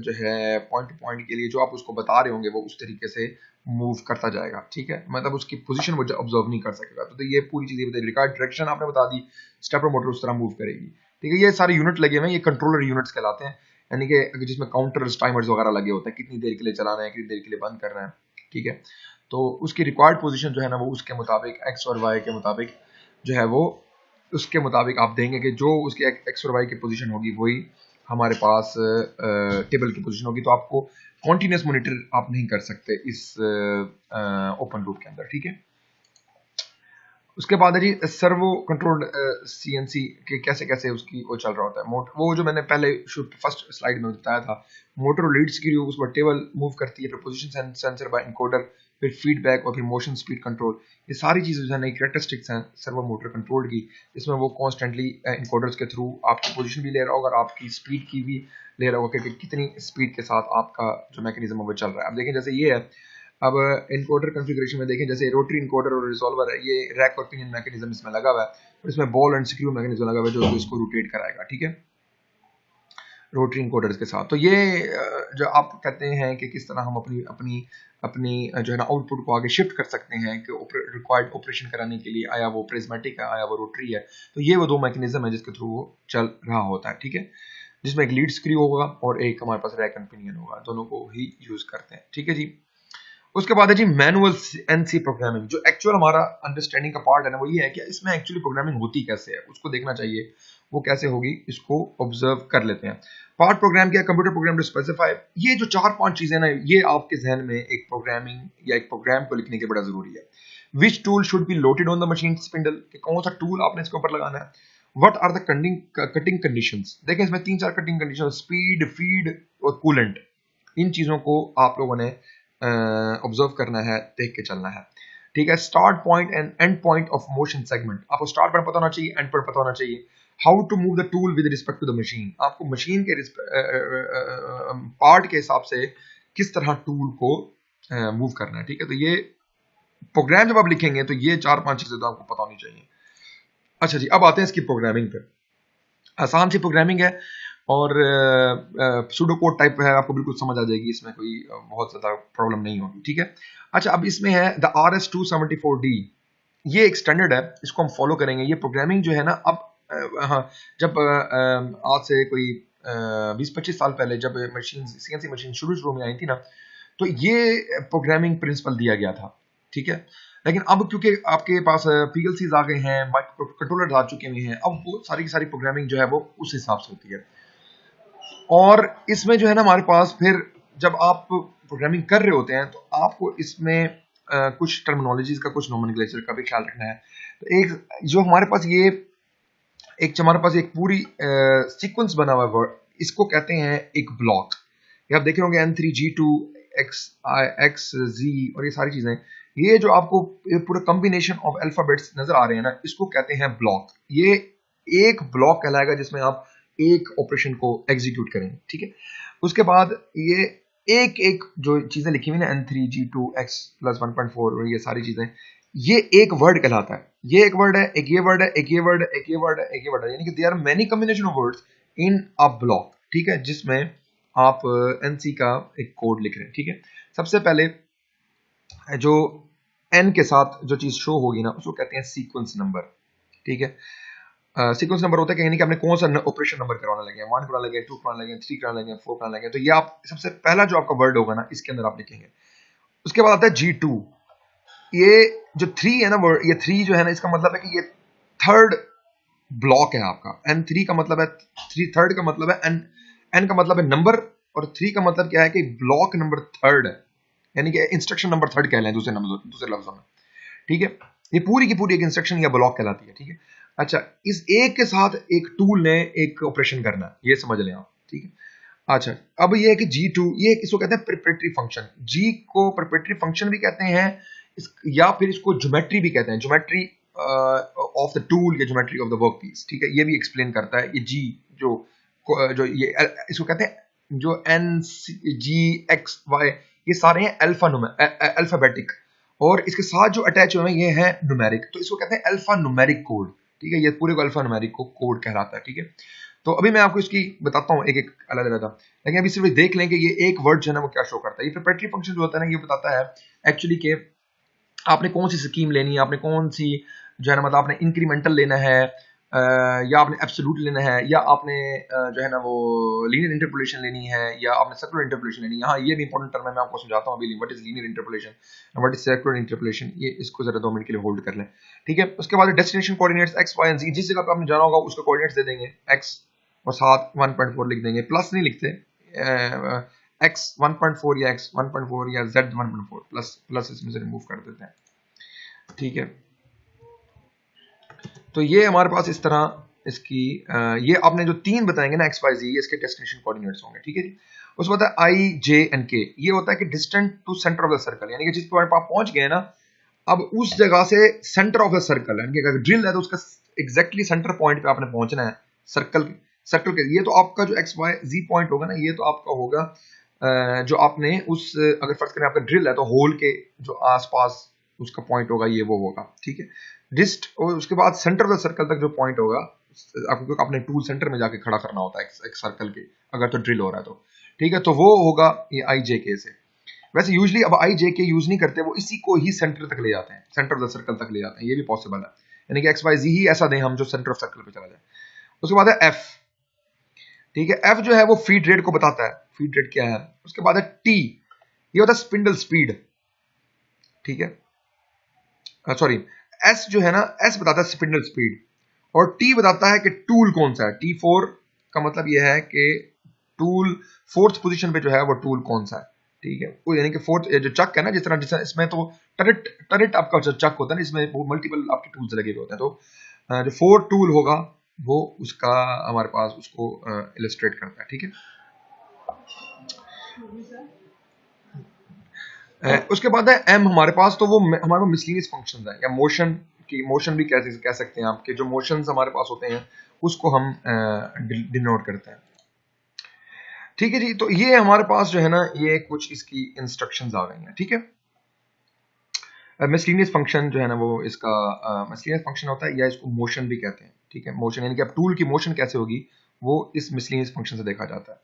Speaker 1: जो है पॉइंट टू पॉइंट के लिए जो आप उसको बता रहे होंगे वो उस तरीके से मूव करता जाएगा, ठीक है, मतलब उसकी पोजीशन वो ऑब्जर्व नहीं कर सकेगा। तो ये पूरी चीजें बताइए, रिकॉर्ड डायरेक्शन आपने बता दी, स्टेपर मोटर उस तरह मूव करेगी, ठीक है। ये सारे यूनिट लगे हुए हैं, ये कंट्रोलर यूनिट्स कहलाते हैं, यानी कि जिसमें काउंटर्स टाइमर्स वगैरह लगे होते हैं, कितनी देर के लिए चलाना है, कितनी देर के लिए बंद करना है, ठीक है। तो उसकी रिक्वायर्ड पोजीशन जो है ना वो उसके मुताबिक एक्स और वाई के मुताबिक जो है वो उसके मुताबिक आप देंगे कि जो उसकी एक्स और वाई की पोजीशन होगी वही हमारे पास टेबल की पोजीशन होगी। तो आपको कॉन्टिन्यूस मॉनिटर आप नहीं कर सकते इस ओपन लूप के अंदर, ठीक है। उसके बाद है जी सर्वो कंट्रोल्ड सीएनसी के कैसे कैसे उसकी वो चल रहा होता है। वो जो मैंने पहले फर्स्ट स्लाइड में बताया था, मोटर लीड्स की जो उसको टेबल मूव करती है, फिर पोजीशन सेंसर बाय इनकोडर, फिर फीडबैक और फिर मोशन स्पीड कंट्रोल, ये सारी चीजें जो है नई कैरेक्टरिस्टिक्स हैं सर्वो मोटर कंट्रोल की, जिसमें वो कॉन्स्टेंटली इनकोडर्स के थ्रू आपकी पोजीशन भी ले रहा होगा और आपकी स्पीड की भी ले रहा होगा कि कितनी स्पीड के साथ आपका जो मैकेनिज्म है वो चल रहा है। अब देखें जैसे ये है, अब इनकोडर कॉन्फ़िगरेशन में देखें, जैसे रोटरी इनकोडर और रिजॉल्वर है, ये रैक और पिनियन मैकेनिज्म इसमें लगा हुआ है और इसमें बॉल एंड स्क्रू मैकेनिज्म लगा हुआ है जो इसको रोटेट कराएगा, ठीक है, रोटरी इनकोडर्स के साथ। तो ये जो आप कहते हैं कि किस तरह हम अपनी अपनी अपनी जो है ना आउटपुट को आगे शिफ्ट कर सकते हैं कि रिक्वायर्ड ऑपरेशन कराने के लिए, आया वो प्रिज्मेटिक है, आया वो रोटरी है, तो ये वो दो मैकेनिज्म है जिसके थ्रू वो चल रहा होता है, ठीक है, जिसमें एक लीड स्क्रू होगा और एक हमारे पास रैक एंड पिनियन होगा, दोनों को ही यूज करते हैं, ठीक है जी। उसके बाद है जी मैनुअल एनसी प्रोग्रामिंग, जो एक्चुअल हमारा अंडरस्टैंडिंग का पार्ट है ना वो ये है कि इसमें एक्चुअली प्रोग्रामिंग होती कैसे है, उसको देखना चाहिए, वो कैसे होगी इसको ऑब्जर्व कर लेते हैं। पार्ट प्रोग्राम क्या, कंप्यूटर प्रोग्राम टू स्पेसिफाई, ये जो 4-5 चीजें ना ये आपके जहन में एक प्रोग्रामिंग या एक प्रोग्राम को लिखने के बड़ा जरूरी है। Which tool should be loaded on the machine spindle, कि कौन सा टूल आपने इसके ऊपर लगाना है। What are the cutting conditions, देखें इसमें 3-4 कटिंग कंडीशन, स्पीड, फीड और कूलेंट, इन चीजों को आप लोगों ने ऑब्जर्व करना है, देख के चलना है, ठीक है। Start point and end point of motion segment, आपको स्टार्ट पॉइंट पता होना चाहिए, एंड पॉइंट पता होना चाहिए। How to move the tool with respect to the machine, आपको मशीन के पार्ट के हिसाब से किस तरह टूल को मूव करना है, ठीक है। तो ये प्रोग्राम जब आप लिखेंगे तो ये 4-5 चीजें तो आपको पता होनी चाहिए। अच्छा जी, अब आते हैं इसकी प्रोग्रामिंग पे। आसान सी प्रोग्रामिंग है और सूडो कोड टाइप है, आपको बिल्कुल समझ आ जाएगी, इसमें कोई बहुत ज्यादा प्रॉब्लम नहीं होगी, ठीक है। अच्छा, अब इसमें है द RS-274D, ये एक स्टैंडर्ड है, इसको हम फॉलो करेंगे। ये प्रोग्रामिंग जो है ना, अब हाँ, जब आज से कोई 20-25 साल पहले जब मशीन सीएनसी मशीन शुरू में आई थी ना, तो ये प्रोग्रामिंग प्रिंसिपल दिया गया था, ठीक है। लेकिन अब क्योंकि आपके पास PLCs आ गए हैं, माइक्रो कंट्रोलर्स आ चुके हुए हैं, अब वो सारी की सारी प्रोग्रामिंग जो है वो उस हिसाब से होती है। और इसमें जो है ना हमारे पास फिर जब आप प्रोग्रामिंग कर रहे होते हैं तो आपको इसमें कुछ टर्मिनोलॉजीज का, कुछ नोमेनक्लेचर का भी ख्याल रखना है। तो एक जो हमारे पास ये हमारे पास एक पूरी सीक्वेंस बना हुआ वर्ड, इसको कहते हैं एक ब्लॉक। ये आप देखे होंगे N3G2 XZ और ये सारी चीजें, ये जो आपको पूरा कॉम्बिनेशन ऑफ अल्फाबेट्स नजर आ रहे हैं ना, इसको कहते हैं ब्लॉक। ये एक ब्लॉक कहलाएगा जिसमें आप एक ऑपरेशन को एग्जीक्यूट करेंगे, ठीक है। उसके बाद ये एक एक जो चीजें लिखी हुई ना N3G2X+1.4 और ये सारी चीजें, ये एक वर्ड कहलाता है। ये एक वर्ड है, एक ये वर्ड है, एक ये वर्ड है, एक ये वर्ड है, एक ये वर्ड है, यानी कि there are many combination of words in a block, ठीक है, जिसमें आप एनसी का एक कोड लिख रहे हैं, ठीक है। सबसे पहले जो एन के साथ जो चीज शो होगी ना उसको कहते हैं सीक्वेंस नंबर, ठीक है। सीक्वेंस नंबर होता है कि यानी कि आपने कौन सा ऑपरेशन नंबर करवाने लगे हैं, 1 कराने लगे, 2 कराने लगे, 3 कराने लगे, 4 कराने लगे, तो ये आप सबसे पहला जो आपका वर्ड होगा ना इसके अंदर आप लिखेंगे। उसके बाद आता है G2, ये जो 3 है ना वर्ड, ये 3 जो है ना इसका मतलब है कि ये थर्ड ब्लॉक है आपका। N3 का मतलब है 3, थर्ड का मतलब है N का मतलब है नंबर, और 3 का मतलब क्या है कि ब्लॉक नंबर थर्ड है, यानी कि इंस्ट्रक्शन नंबर थर्ड कह लें दूसरे लफ्जों में, ठीक है। ये पूरी की पूरी एक इंस्ट्रक्शन या ब्लॉक कहलाती है, ठीक है। अच्छा, इस एक के साथ एक टूल ने एक ऑपरेशन करना है, ये समझ लें आप, ठीक है। अच्छा, अब ये है कि G2, ये इसको कहते हैं प्रिपरेटरी फंक्शन। G को प्रिपरेटरी फंक्शन भी कहते हैं, या फिर इसको ज्योमेट्री भी कहते हैं, ज्योमेट्री ऑफ द टूल या geometry of the work piece, ठीक है। ये भी एक्सप्लेन करता है। ये G जो ये इसको कहते हैं जो N-G-X-Y, ये सारे हैं अल्फाबेटिक, और इसके साथ जो अटैच हुए हैं ये है न्यूमेरिक, तो इसको कहते हैं अल्फा न्यूमेरिक कोड, ठीक है। ये पूरे को अल्फा न्यूमेरिक को कोड कहलाता है, ठीक है। तो अभी मैं आपको इसकी बताता हूँ एक एक अलग अलग, लेकिन अभी सिर्फ देख लें कि ये एक वर्ड जो है ना वो क्या शो करता है। ये प्रिपरेटरी फंक्शन जो होता है ना ये बताता है एक्चुअली कि आपने कौन सी स्कीम लेनी है, आपने कौन सी जो है ना मतलब आपने इंक्रीमेंटल लेना है या आपने एब्सोल्यूट लेना है, या आपने जो है ना वो लीनियर इंटरपोलेशन लेनी है, या आपने सर्कुलर इंटरपोलेशन लेनी है। हाँ, ये भी इंपॉर्टेंट टर्म है, मैं आपको समझाता हूँ अभी what is linear interpolation, what is circular interpolation. ये इसको जरा 2 मिनट के लिए होल्ड कर लें, ठीक है। उसके बाद destination coordinates X Y and Z, जिस जगह पे आपने जाना होगा उसका कोऑर्डिनेट्स दे देंगे एक्स और साथ 1.4 लिख देंगे, प्लस नहीं लिखते एक्स 1.4 या एक्स 1.4 या जेड 1.4, प्लस प्लस इसमें से रिमूव कर देते हैं, ठीक है। तो ये हमारे पास इस तरह इसकी ये आपने जो 3 बताएंगे ना एक्स वाई जी, ये इसके डेस्टिनेशन कोऑर्डिनेट्स होंगे, ठीक है जी। उसके बाद आई जे एंड के, ये होता है कि distant to centre of the circle, यानी कि जिस पॉइंट पर आप पहुंच गए ना, अब उस जगह से सेंटर ऑफ द सर्कल, यानी कि अगर ड्रिल है तो उसका एग्जैक्टली सेंटर पॉइंट पे आपने पहुंचना है सर्कल के। ये तो आपका जो एक्स वाई जी पॉइंट होगा ना, ये तो आपका होगा जो आपने उस, अगर फर्ज करें आपका ड्रिल है तो होल के जो आसपास उसका पॉइंट होगा ये वो होगा, ठीक है। डिस्ट और उसके बाद सेंटर ऑफ द सर्कल तक जो पॉइंट होगा आपको अपने टूल सेंटर में जाके खड़ा करना होता है एक सर्कल के, अगर तो ड्रिल हो रहा है तो, ठीक है। तो वो होगा ये आई जे के से। वैसे यूजली अब आई जे के यूज नहीं करते, वो इसी को ही सेंटर तक ले जाते हैं, सेंटर ऑफ द सर्कल तक ले जाते हैं, ये भी पॉसिबल है, यानी कि एक्स वाई जी ही ऐसा दें हम जो सेंटर ऑफ सर्कल पे चला जाए। उसके बाद है एफ, ठीक है। एफ जो है वो फीड रेट को बताता है, फीड रेट क्या है। उसके बाद है टी, ये होता है स्पिंडल स्पीड, ठीक है। सॉरी, एस जो है ना, एस बताता है स्पिंडल स्पीड, और टी बताता है कि टूल कौन सा है। टी 4 का मतलब यह है कि टूल फोर्थ पोजीशन पे जो है वो टूल कौन सा है, ठीक है। वो यानी कि फोर्थ जो चक है ना, जिस तरह इसमें तो टरेट आपका जो चक होता है ना, इसमें मल्टीपल आपके टूल्स लगे हुए होते हैं, तो जो 4 टूल होगा वो उसका हमारे पास उसको इलस्ट्रेट करता है, ठीक है। उसके बाद है एम हमारे पास, तो वो हमारे पास मिसलीनियस फंक्शंस है, या मोशन भी कह सकते हैं आपके, जो मोशंस हमारे पास होते हैं उसको हम डिनोट करते हैं, ठीक है जी। तो ये हमारे पास जो है ना ये कुछ इसकी इंस्ट्रक्शंस आ गई हैं, ठीक है। मिसलीनियस फंक्शन जो है ना वो इसका मिसलीनियस फंक्शन होता है, या इसको मोशन भी कहते हैं, ठीक है। मोशन यानी कि अब टूल की मोशन कैसे होगी वो इस मिसलीनियस फंक्शन से देखा जाता है।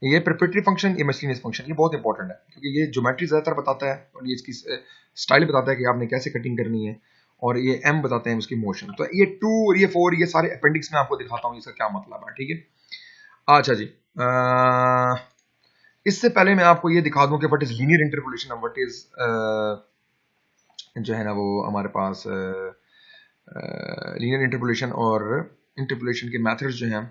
Speaker 1: ये प्रिपरेटरी फंक्शन, ये मिसलीनियस फंक्शन, ये बहुत इंपॉर्टेंट है क्योंकि ये ज्योमेट्री ज्यादातर बताता है और ये इसकी स्टाइल बताता है कि आपने कैसे कटिंग करनी है, और ये एम बताते हैं उसकी मोशन। तो ये 2 और ये 4 ये सारे अपेंडिक्स में आपको दिखाता हूँ इसका क्या मतलब है, ठीक है। अच्छा जी, इससे पहले मैं आपको ये दिखा दूं कि व्हाट इज लीनियर इंटरपोलेशन और व्हाट इज जो है ना वो हमारे पास लीनियर इंटरपोलेशन और इंटरपोलेशन के मेथड्स जो हैं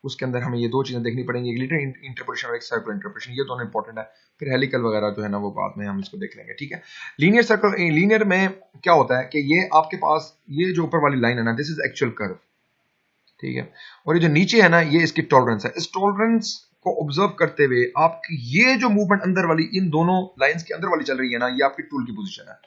Speaker 1: उसके अंदर हमें ये 2 चीजें देखनी पड़ेंगी, एक लीनियर इंटरपोलेशन और एक सर्कुलर इंटरपोलेशन, ये दोनों इंपॉर्टेंट है। फिर हेलिकल वगैरह जो है ना वो बाद में हम इसको देख लेंगे, ठीक है। लीनियर में क्या होता है कि ये आपके पास ये जो ऊपर वाली लाइन है ना, दिस इज एक्चुअल कर्व, ठीक है। और ये जो नीचे है ना ये इसकी टॉलरेंस है। इस टॉलरेंस को ऑब्जर्व करते हुए आपकी ये जो मूवमेंट अंदर वाली इन दोनों लाइंस के अंदर वाली चल रही है ना, ये आपकी टूल की पोजीशन है,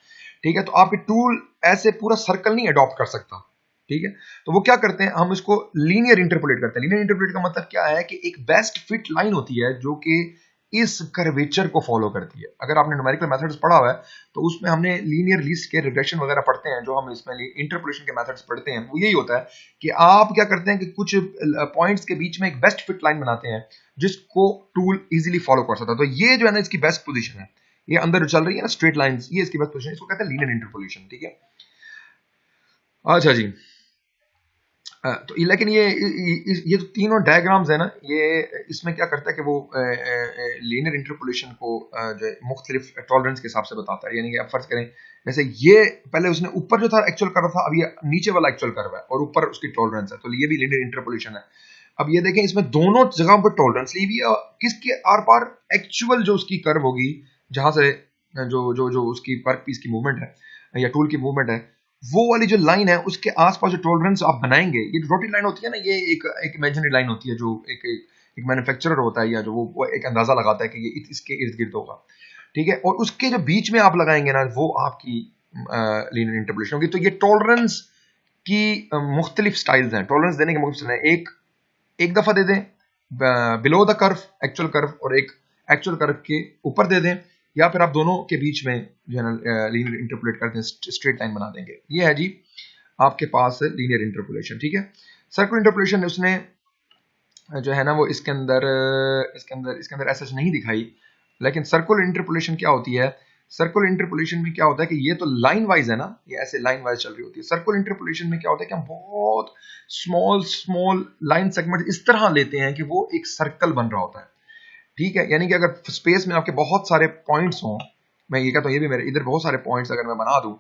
Speaker 1: ठीक है। तो आपकी टूल ऐसे पूरा सर्कल नहीं अडॉप्ट कर सकता, ठीक है। तो वो क्या करते हैं, हम इसको लीनियर इंटरपोलेट करते हैं। लीनियर इंटरपोलेट का मतलब क्या है कि एक बेस्ट फिट लाइन होती है जो कि इस कर्वेचर को फॉलो करती है। अगर आपने न्यूमेरिकल मेथड्स पढ़ा हुआ है तो उसमें हमने लीनियर लीस्ट स्क्वायर रिग्रेशन वगैरह पढ़ते हैं, जो हम इसमें इंटरपोलेशन के मेथड्स पढ़ते हैं वो यही होता है कि आप क्या करते हैं कि कुछ पॉइंट्स के बीच में एक बेस्ट फिट लाइन बनाते हैं जिसको टूल इजीली फॉलो कर सकता है। तो ये जो है ना इसकी बेस्ट पोजीशन है, ये अंदर जो चल रही है ना स्ट्रेट लाइंस, ये इसकी बेस्ट पोजीशन, इसको कहते हैं लीनियर इंटरपोलेशन, ठीक है। अच्छा जी, तो लेकिन ये जो तीनों डायग्राम्स है ना, ये इसमें क्या करता है कि वो लीनियर इंटरपोलेशन को जो मुख्तलिफ टॉलरेंस के हिसाब से बताता है। यानी कि आप फर्ज करें जैसे ये पहले उसने ऊपर जो था एक्चुअल कर्व था, अब ये नीचे वाला एक्चुअल कर्व है और ऊपर उसकी टॉलरेंस है, तो ये भी लीनियर इंटरपोलेशन है। अब ये देखें इसमें दोनों जगहों पर टॉलरेंस ली हुई है, किसके आर पार एक्चुअल जो उसकी कर्व होगी, जहां से जो जो जो उसकी वर्क पीस की मूवमेंट है या टूल की मूवमेंट है, वो वाली जो लाइन है उसके आसपास जो टॉलरेंस आप बनाएंगे, ये डॉटेड लाइन होती है ना, ये एक इमेजिनरी लाइन होती है जो एक मैन्युफैक्चरर होता है या जो वो एक अंदाजा लगाता है कि ये इसके इर्द गिर्द होगा, ठीक है। और उसके जो बीच में आप लगाएंगे ना वो आपकी लीनियर इंटरपोलेशन होगी। तो ये टॉलरेंस की मुख्तलिफ स्टाइल्स हैं, टॉलरेंस देने के मुख्तलिफ हैं। एक दफा दे दें below the curve actual curve, और एक एक्चुअल कर्व के ऊपर दे दें, या फिर आप दोनों के बीच में जो है ना लीनियर इंटरपोलेट करते हैं, स्ट्रेट लाइन बना देंगे। ये है जी आपके पास लीनियर इंटरपोलेशन, ठीक है। सर्कुलर इंटरपोलेशन उसने जो है ना वो इसके अंदर ऐसा नहीं दिखाई। लेकिन सर्कुलर इंटरपोलेशन क्या होती है? सर्कुलर इंटरपोलेशन में क्या होता है कि ये तो लाइन वाइज है ना, ये ऐसे लाइन वाइज चल रही होती है। सर्कुलर इंटरपोलेशन में क्या होता है कि हम बहुत स्मॉल स्मॉल लाइन सेगमेंट इस तरह लेते हैं कि वो एक सर्कल बन रहा होता है। ठीक है, यानी कि अगर स्पेस में आपके बहुत सारे पॉइंट्स हों, मैं ये कहता हूँ ये भी मेरे इधर बहुत सारे पॉइंट्स अगर मैं बना दूं,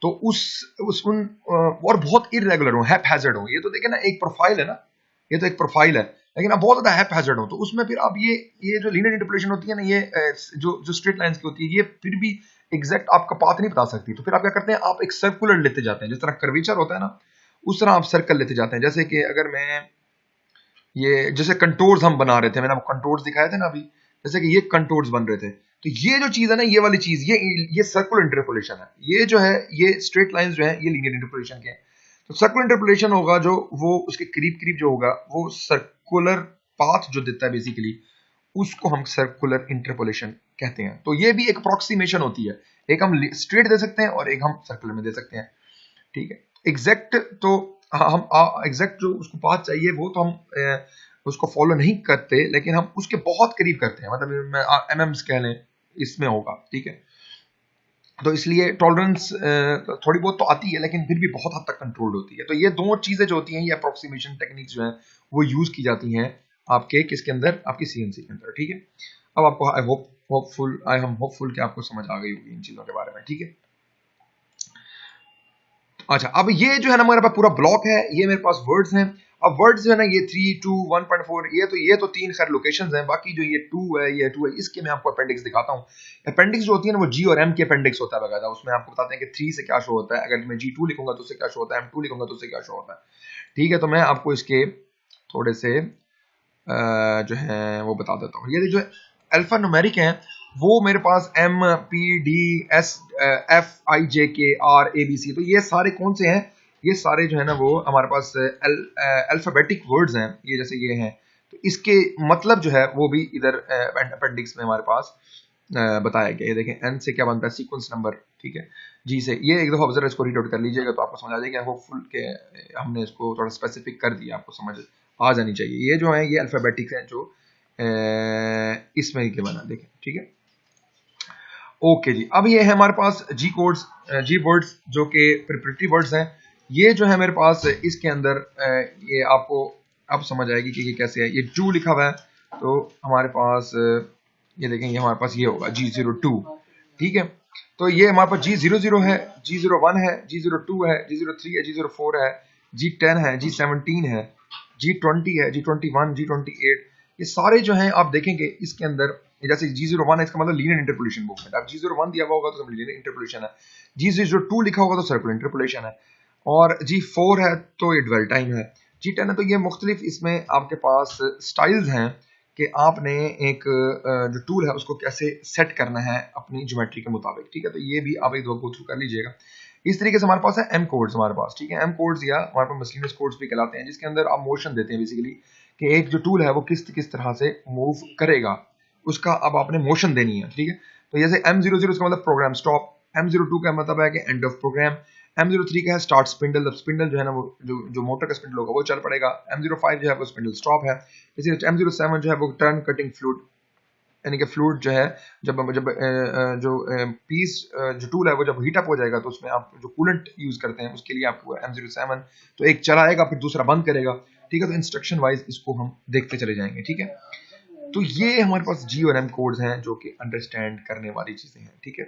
Speaker 1: तो उस उन और बहुत इरेगुलर हो, हैप्पैज़ार्ड हो, ये तो देखें ना एक प्रोफाइल है ना, ये तो एक प्रोफाइल है, लेकिन अब बहुत ज्यादा हैप्पैज़ार्ड हो तो उसमें फिर अब ये जो लीनियर इंटरपोलेशन होती है ना, ये जो स्ट्रेट लाइंस की होती है, ये फिर भी एग्जैक्ट आपका पाथ नहीं बता सकती। तो फिर आप क्या करते हैं, आप एक सर्कुलर लेते जाते हैं, जिस तरह कर्वेचर होता है ना, उस तरह आप सर्कल लेते जाते हैं। जैसे कि अगर मैं ये जैसे कंटोर्स हम बना रहे थे, मैंने आपको कंटोर्स दिखाए थे ना अभी, जैसे कि ये कंटोर्स बन रहे थे, तो ये जो चीज है ना, ये वाली चीज, ये सर्कुलर इंटरपोलेशन है। ये जो है, ये स्ट्रेट लाइंस जो है, ये लीनियर इंटरपोलेशन के हैं। तो सर्कुलर इंटरपोलेशन होगा जो वो उसके करीब करीब जो होगा, वो सर्कुलर पाथ जो देता है बेसिकली, उसको हम सर्कुलर इंटरपोलेशन कहते हैं। तो ये भी एक अप्रोक्सीमेशन होती है, एक हम स्ट्रेट दे सकते हैं और एक हम सर्कुलर में दे सकते हैं। ठीक है, एग्जैक्ट तो हम एग्जैक्ट जो उसको पाथ चाहिए वो तो हम उसको फॉलो नहीं करते, लेकिन हम उसके बहुत करीब करते हैं, मतलब एमएम्स कह लें, इसमें होगा। ठीक है, तो इसलिए टॉलरेंस थोड़ी बहुत तो आती है, लेकिन फिर भी बहुत हद तक कंट्रोल्ड होती है। तो ये दो चीजें जो होती हैं, ये अप्रोक्सीमेशन टेक्निक्स जो हैं वो यूज की जाती हैं आपके किसके अंदर, आपकी सीएनसी के अंदर। ठीक है, अब आपको आई एम होपफुल कि आपको समझ आ गई होगी इन चीजों के बारे में। ठीक है, अच्छा, अब ये जो है ना हमारे पास पूरा ब्लॉक है, ये मेरे पास वर्ड्स हैं। अब वर्ड्स जो है ना, ये 3, 2, 1.4, ये तो तीन खैर लोकेशंस हैं। बाकी जो ये 2 है, ये 2 है, इसके मैं आपको अपेंडिक्स दिखाता हूँ। अपेंडिक्स जो होती है ना, वो जी और एम की अपेंडिक्स होता है बकायदा। उसमें आपको बताते हैं कि 3 से क्या शो होता है, अगर मैं G2 लिखूंगा तो उससे क्या शो होता है, M2 लिखूंगा तो उससे क्या शो होता है। ठीक है, तो मैं आपको इसके थोड़े से जो है वो बता देता हूँ। ये जो अल्फा न्यूमेरिक हैं, वो मेरे पास M, P, D, S, F, I, J, K, R, A, B, C, तो ये सारे कौन से हैं? ये सारे जो है ना वो हमारे पास अल्फाबेटिक वर्ड्स हैं। ये जैसे ये हैं, तो इसके मतलब जो है वो भी इधर अपेंडिक्स में हमारे पास बताया गया। ये देखें, N से क्या बनता है, सीक्वेंस नंबर। ठीक है, G से, ये एक दफा जरा इसको रीड आउट कर लीजिएगा तो आपको समझ आ जाएगा। होपफुल के हमने इसको थोड़ा स्पेसिफिक कर दिया, आपको समझ आ जानी चाहिए। ये जो है, ये अल्फाबेटिक्स हैं जो इसमें के बना, देखें। ठीक है, ओके जी। अब ये है हमारे पास जी कोड्स, जी वर्ड्स जो कि प्रिपरेटरी वर्ड्स हैं। ये जो है मेरे पास इसके अंदर ये आपको अब समझ आएगी कि ये कैसे है। ये 2 लिखा हुआ है, तो हमारे पास ये देखें, ये हमारे पास ये होगा G02। ठीक है, तो ये हमारे पास G00 है, G01 है, G02 है, G03 है, G04 है, G10 है, G17 है, G20 है, G21, G28। ये सारे जो हैं आप देखेंगे इसके अंदर, जैसे G01 है, इसका मतलब लीनियर इंटरपोलेशन मूवमेंट। अब G01 दिया हुआ होगा तो लीनियर इंटरपोलेशन है, G02 लिखा होगा तो सर्कुलर इंटरपोलेशन है, और G4 है तो ये ड्वेल टाइम है, G10 है तो ये मुख्तलिफ इसमें आपके पास स्टाइल्स हैं कि आपने एक जो टूल है उसको कैसे सेट करना है अपनी ज्योमेट्री के मुताबिक। ठीक है, तो ये भी आप एक दो गो थ्रू कर लीजिएगा। इस तरीके से हमारे पास है एम कोड्स हमारे पास। ठीक है, एम कोड्स या हमारे पास मसलिनस कोड्स भी कहलाते हैं, जिसके अंदर आप मोशन देते हैं बेसिकली कि एक जो टूल है वो किस किस तरह से मूव करेगा, उसका अब आपने मोशन देनी है। ठीक है, तो जैसे M00 इसका मतलब प्रोग्राम स्टॉप, M02 का मतलब है कि एंड ऑफ प्रोग्राम, M03 का है स्टार्ट स्पिंडल। अब स्पिंडल जो है ना वो जो मोटर का स्पिंडल होगा वो चल पड़ेगा। M05 जो है वो स्पिंडल स्टॉप है। इसी M07 जो है वो टर्न कटिंग फ्लूइड, यानी कि फ्लूइड जो है जब जब जो पीस जो टूल है वो जब हीट अप हो जाएगा तो उसमें आप जो कूलेंट यूज करते हैं उसके लिए आपको M07, तो एक चलाएगा फिर दूसरा बंद करेगा। ठीक है, तो इंस्ट्रक्शन वाइज इसको हम देखते चले जाएंगे। ठीक है, तो ये हमारे पास जी और एम कोड्स हैं जो कि अंडरस्टैंड करने वाली चीजें हैं। ठीक है,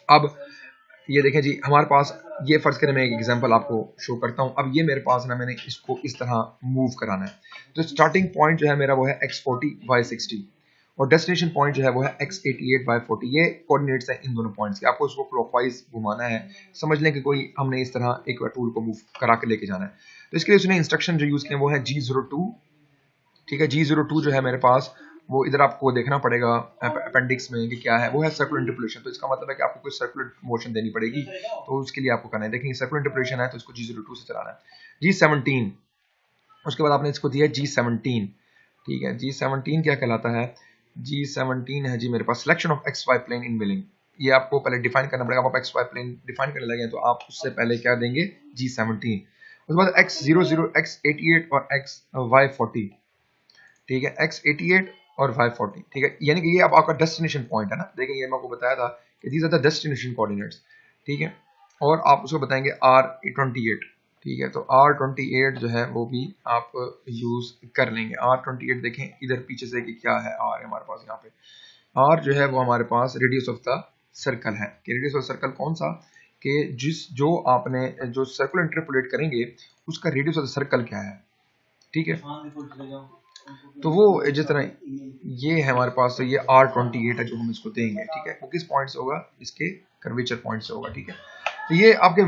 Speaker 1: अब ये देखें जी, हमारे पास ये फर्ज करें, मैं एक एग्जांपल आपको शो करता हूं। अब ये मेरे पास ना, मैंने इसको इस तरह मूव कराना है, तो स्टार्टिंग पॉइंट जो है मेरा वो है x40/60 और डेस्टिनेशन पॉइंट जो है वो है x88/40। ये कोऑर्डिनेट्स हैं इन दोनों पॉइंट्स के। आपको इसको क्लॉकवाइज घुमाना है, समझ लें कि कोई हमने इस तरह एक टूल को मूव करा के लेके जाना है। तो इसके लिए उसने इंस्ट्रक्शन जो यूज किए वो है G02। ठीक है, G02 जो है मेरे पास वो इधर आपको देखना पड़ेगा अपेंडिक्स में कि क्या है, वो है सर्कुलर इंटरपोलेशन। तो इसका मतलब है कि आपको कोई सर्कुलर मोशन देनी पड़ेगी, तो उसके लिए आपको करना है। देखिए सर्कुलर इंटरपोलेशन है तो इसको G02 से चलाना है। G17, उसके बाद आपने इसको दिया G17। ठीक है, G17 क्या कहलाता है? G17 है जी मेरे पास selection of XY plane in milling. ये आपको पहले डिफाइन करना पड़ेगा। आप XY प्लेन डिफाइन करने लगे तो आप उससे पहले क्या देंगे? G17। उसके बाद X00, X88 और XY40। ठीक है, x 88 और y 40, ठीक है, यानी कि ये अब आपका डेस्टिनेशन पॉइंट है ना। देखिए ये मैं आपको बताया था कि these are the destination coordinates, ठीक है, और आप उसको बताएंगे R28, ठीक है, तो R28 जो है वो भी आप यूज कर लेंगे। R28 देखें इधर पीछे से कि क्या है, R है हमारे पास यहाँ पे, R जो है वो हमारे पास रेडियस ऑफ द सर्कल है। कि रेडियस ऑफ सर्कल कौन सा, कि जो आपने जो सर्कल इंटरपोलेट करेंगे उसका रेडियस ऑफ द सर्कल क्या है, ठीक है। तो वो जिस तरह ये है हमारे पास, तो ये R28 है जो हम इसको देंगे, ठीक है, वो किस पॉइंट से होगा, इसके कर्वेचर पॉइंट से होगा, ठीक है। तो ये आपके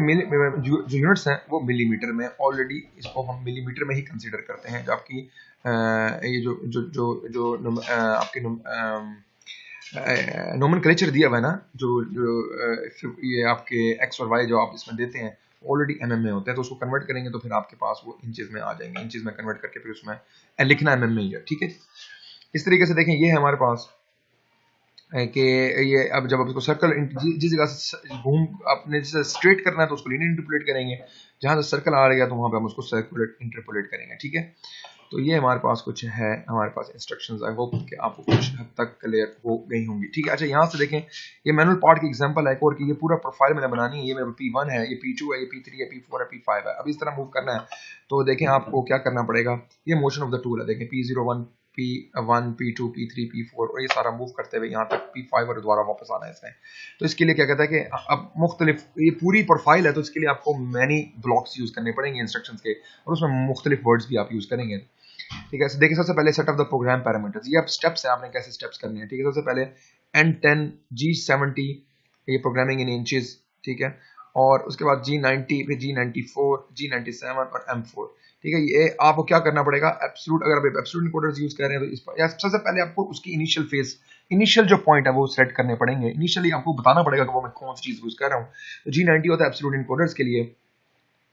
Speaker 1: जो यूनिट्स हैं वो मिलीमीटर में, ऑलरेडी इसको हम मिलीमीटर में ही कंसीडर करते हैं। जो आपकी ये जो जो जो जो आपके नोमेनक्लेचर दिया हुआ है ना, जो ये आपके एक्स और वाई जो आप इसमें देते हैं ऑलरेडी एमएम में होते हैं, तो उसको कन्वर्ट करेंगे तो फिर आपके पास वो इंचेस में आ जाएंगे, इंचेस में कन्वर्ट करके फिर उसमें लिखना एमएम में ही है, ठीक है। इस तरीके से देखें ये है हमारे पास कि ये अब जब आप इसको सर्कल जिस जगह से घूम अपने जैसे स्ट्रेट करना है तो उसको लीनियर इंटरपोलेट करेंगे, जहां से सर्कल आ रहा है तो वहां पे हम उसको सर्कुलेट इंटरपोलेट करेंगे, ठीक है। तो ये हमारे पास कुछ है, हमारे पास इंस्ट्रक्शंस। आई होप कि आपको कुछ हद तक क्लियर हो गई होंगी, ठीक है। अच्छा यहाँ से देखें ये मैनुअल पार्ट की एग्जांपल है और कि ये पूरा प्रोफाइल मैंने बनानी है। ये मेरा P1 है, ये P2 है, ये P3 है, P4 है, P5 है। अब इस तरह मूव करना है तो देखें आपको क्या करना पड़ेगा, ये मोशन ऑफ द टूल है, देखें P01 P1 P2 P3 P4 और ये सारा मूव करते हुए यहाँ तक P5 और दोबारा वापस आना है इसमें। तो इसके लिए क्या कहता है कि अब मुख्तलिफ ये पूरी प्रोफाइल है तो इसके लिए आपको मैनी ब्लॉक्स यूज करने पड़ेंगे इंस्ट्रक्शंस के, और उसमें मुख्तलिफ वर्ड्स भी आप यूज करेंगे, ठीक है। देखिए सबसे पहले set of the program parameters, ये अब स्टेप्स है, आपने कैसे स्टेप्स करने हैं, ठीक है। सबसे पहले N10 G70 ये प्रोग्रामिंग इन इंचेस, ठीक है, और उसके बाद G90 फिर G94 G97 और M4, ठीक है। ये आपको क्या करना पड़ेगा, एब्सोल्यूट, अगर आप एब्सोल्यूट इनकोडर्स यूज कर रहे हैं तो इस पर या सबसे पहले आपको उसकी इनिशियल फेज, इनिशियल जो पॉइंट है वो सेट करने पड़ेंगे। इनिशियली आपको बताना पड़ेगा कि वो मैं कौन सी चीज यूज कर रहा हूँ। तो G90 होता है एब्सोल्यूट इनकोडर्स के लिए,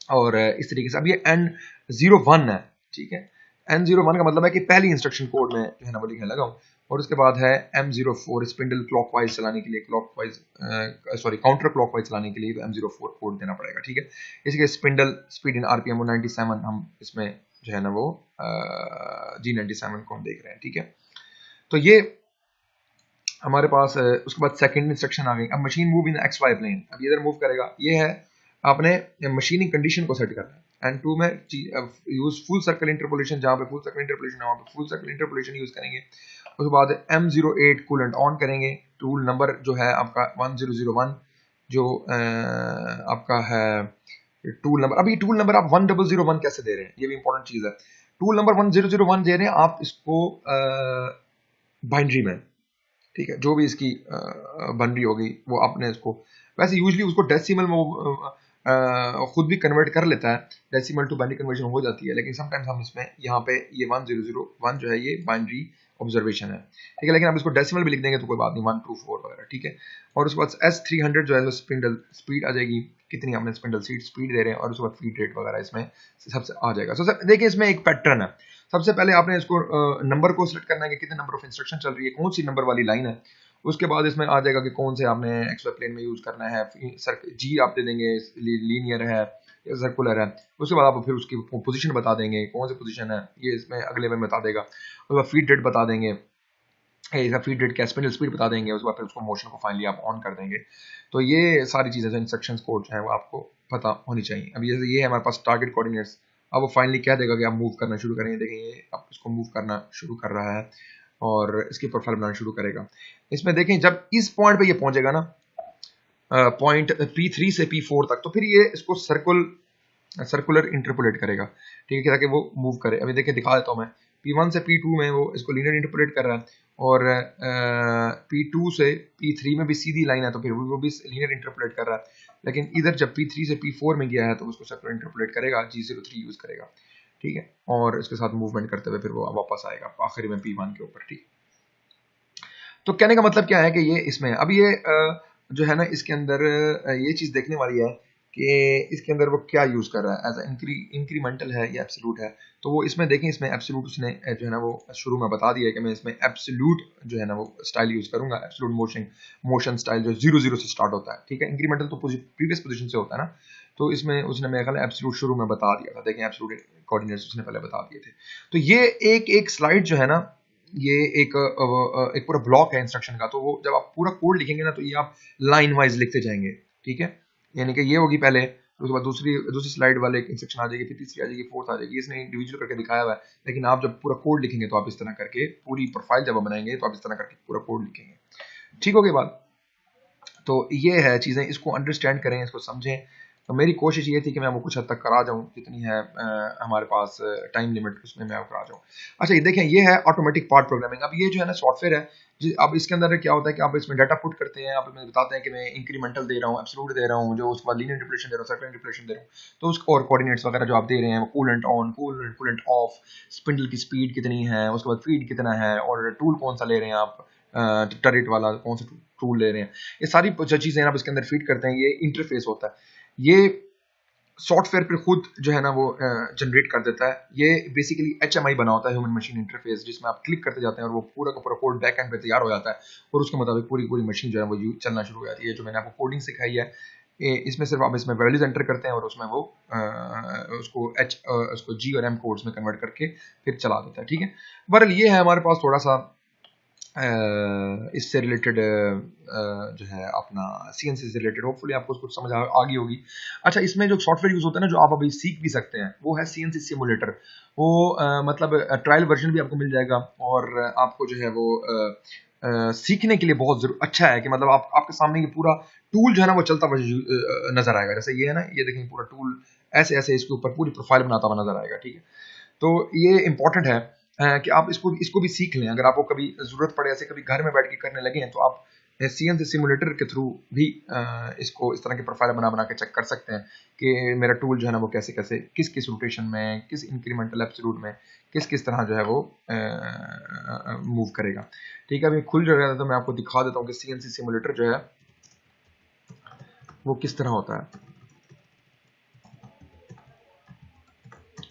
Speaker 1: और इस तरीके से अब ये N01 है, ठीक है। N01 का मतलब है कि पहली इंस्ट्रक्शन कोड में जो है ना वो लिखने लगा हूँ, और उसके बाद है M04 स्पिंडल क्लॉकवाइज चलाने के लिए, काउंटर क्लॉकवाइज चलाने के लिए तो M04 कोड देना पड़ेगा, ठीक है। इसके स्पिंडल स्पीड इन RPM 97 हम इसमें जो है ना वो G97 को हम देख रहे हैं, ठीक है। तो ये हमारे पास उसके बाद सेकंड इंस्ट्रक्शन आ गई। अब machine move in XY plane, अब इधर मूव करेगा, ये है आपने मशीनिंग कंडीशन को सेट करना है। N2 में यूज फुल सर्कल इंटरपोलेशन, जहां पे फुल सर्कल इंटरपोलेशन है वहां पे फुल सर्कल इंटरपोलेशन यूज करेंगे। उसके बाद M08 कूलेंट ऑन करेंगे, टूल नंबर जो है आपका 1001 जो आपका है टूल नंबर। अभी टूल नंबर आप 1001 कैसे दे रहे हैं, ये भी इंपॉर्टेंट चीज है। टूल नंबर 1001 दे रहे हैं आप इसको बाइनरी में, ठीक है, जो भी इसकी बाइनरी होगी वो आपने इसको, वैसे यूजली उसको डेसिमल में खुद भी कन्वर्ट कर लेता है, डेसिमल टू बाइनरी कन्वर्जन हो जाती है, लेकिन समटाइम्स हम इसमें यहाँ पे ये 1001 जो है ये बाइनरी ऑब्जर्वेशन है, ठीक है। लेकिन आप इसको डेसिमल भी लिख देंगे तो कोई बात नहीं, 124 वगैरह, ठीक है। और उसके बाद S300 जो है स्पिंडल स्पीड आ जाएगी, कितनी हमने स्पिंडल स्पीड दे रहे हैं, और उसके बाद फीड रेट वगैरह इसमें सबसे आ जाएगा। तो देखिए इसमें एक पैटर्न है। सबसे पहले आपने इसको नंबर को सिलेक्ट करना है कि कितने नंबर ऑफ इंस्ट्रक्शन चल रही है, कौन सी नंबर वाली लाइन है। उसके बाद इसमें आ जाएगा कि कौन से आपने XY प्लेन में यूज करना है, G आप दे देंगे, लीनियर है या सर्कुलर है। उसके बाद आप फिर उसकी पोजीशन बता देंगे, कौन सी पोजीशन है ये इसमें अगले में बता देगा। उसके बाद फीड रेट बता देंगे, फीड रेट क्या स्पिंडल स्पीड बता देंगे। उसके बाद फिर उसको मोशन को फाइनली आप ऑन कर देंगे। तो ये सारी चीजें इंस्ट्रक्शन कोड है वो आपको पता होनी चाहिए। अब ये है हमारे पास टारगेट कोऑर्डिनेट्स। अब वो फाइनली क्या देगा कि आप मूव करना शुरू करेंगे। देखिए ये अब इसको मूव करना शुरू कर रहा है और इसकी प्रोफाइल बनाना शुरू करेगा। इसमें देखें जब इस पॉइंट पे ये पहुंचेगा ना, पॉइंट P3 से P4 तक, तो फिर ये इसको सर्कुलर इंटरपोलेट करेगा, ठीक है, ताकि वो मूव करे। अभी देखिए दिखा देता हूँ मैं, P1 से P2 में वो इसको लीनियर इंटरपोलेट कर रहा है, और P2 से P3 में भी सीधी लाइन है तो फिर वो भी लीनियर इंटरपोलेट कर रहा है। लेकिन इधर जब P3 से P4 में गया है तो उसको सर्कुलर इंटरपोलेट करेगा, G03 यूज करेगा, ठीक है, और इसके साथ मूवमेंट करते हुए फिर वो वापस आएगा आखिरी में P1 के ऊपर, ठीक। तो कहने का मतलब क्या है कि ये इसमें अब ये जो है ना इसके अंदर ये चीज देखने वाली है कि इसके अंदर वो क्या यूज कर रहा है, एज इंक्रीमेंटल है या एब्सोल्यूट है। तो वो इसमें देखें, इसमें एब्सोल्यूट उसने जो है ना वो शुरू में बता दिया है कि मैं इसमें एब्सोल्यूट जो है ना वो स्टाइल यूज करूंगा, एब्सोल्यूट मोशन स्टाइल जो 0 0 से स्टार्ट होता है, ठीक है। इंक्रीमेंटल तो प्रीवियस पोजीशन से होता है ना, तो इसमें उसने मेरे ख्याल एब्सोल्यूट शुरू में बता दिया था, देखें एब्सोल्यूट कोऑर्डिनेट्स उसने पहले बता दिए थे। तो ये एक एक स्लाइड जो है ना, ये एक पूरा ब्लॉक है इंस्ट्रक्शन का। तो वो जब आप पूरा कोड लिखेंगे ना, तो ये आप लाइन वाइज लिखते जाएंगे, ठीक है। यानी कि ये होगी पहले, उसके बाद दूसरी स्लाइड वाले इंस्ट्रक्शन आ जाएगी, फिर तीसरी आ जाएगी, फोर्थ आ जाएगी। इसने इंडिविजुअल करके दिखाया हुआ है, लेकिन आप जब पूरा कोड लिखेंगे तो आप इस तरह करके पूरी प्रोफाइल जब आप बनाएंगे तो आप इस तरह करके पूरा कोड लिखेंगे। ठीक हो गई बात। तो ये है चीज़ें, इसको अंडरस्टैंड करें, इसको समझें। तो मेरी कोशिश ये थी कि मैं वो कुछ हद तक करा जाऊँ, जितनी है हमारे पास टाइम लिमिट, उसमें मैं करा जाऊँ। अच्छा, ये देखें, ये है ऑटोमेटिक पार्ट प्रोग्रामिंग। अब ये जो है ना सॉफ्टवेयर है, अब इसके अंदर क्या होता है कि आप इसमें डाटा पुट करते हैं, आप इसमें बताते हैं कि मैं इंक्रीमेंटल दे रहा हूँ, एब्सोल्यूट दे रहा हूँ, जो उसके बाद लीनियर इंटरपोलेशन दे रहा हूँ, सर्कुलर इंटरपोलेशन दे रहा हूँ, तो उसको और कोऑर्डिनेट्स वगैरह जो आप दे रहे हैं, coolant on, coolant of, spindle की स्पीड कितनी है, उसके बाद फीड कितना है, और टूल कौन सा ले रहे हैं आप, टरेट वाला कौन सा टूल ले रहे हैं, ये सारी जो चीज़ें आप इसके अंदर फीड करते हैं, ये इंटरफेस होता है। ये सॉफ्टवेयर पर खुद जो है ना वो जनरेट कर देता है। ये बेसिकली HMI बना होता है, ह्यूमन मशीन इंटरफेस, जिसमें आप क्लिक करते जाते हैं और वो पूरा का पूरा कोड बैक एंड पे तैयार हो जाता है, और उसके मुताबिक पूरी मशीन जो है वो चलना शुरू हो जाती है। जो मैंने आपको कोडिंग सिखाई है, इसमें सिर्फ आप इसमें वैल्यूज एंटर करते हैं और उसमें वो उसको G और M कोड्स में कन्वर्ट करके फिर चला देता है, ठीक है। बहरहाल ये है हमारे पास थोड़ा सा इससे रिलेटेड जो है अपना CNC से रिलेटेड, होपफुली आपको कुछ समझ आ गई होगी। अच्छा, इसमें जो सॉफ्टवेयर यूज होता है ना, जो आप अभी सीख भी सकते हैं, वो है CNC सिमुलेटर। वो मतलब ट्रायल वर्जन भी आपको मिल जाएगा, और आपको जो है वो सीखने के लिए बहुत अच्छा है कि मतलब आपके सामने ये पूरा टूल जो है ना वो चलता हुआ नजर आएगा। जैसे ये है ना, ये देखें पूरा टूल ऐसे ऐसे इसके ऊपर पूरी प्रोफाइल बनाता हुआ नजर आएगा, ठीक है। तो ये इंपॉर्टेंट है कि आप इसको भी सीख लें। अगर आपको कभी जरूरत पड़े, ऐसे कभी घर में बैठ के करने लगे हैं, तो आप CNC सिमुलेटर के थ्रू भी इसको इस तरह की प्रोफाइल बना के चेक कर सकते हैं कि मेरा टूल जो है ना वो कैसे कैसे किस रोटेशन में, किस इंक्रीमेंटल एब्सोल्यूट में किस तरह जो है वो मूव करेगा, ठीक है। अभी खुल जो रहा था, तो मैं आपको दिखा देता हूँ कि CNC सिमुलेटर जो है वो किस तरह होता है।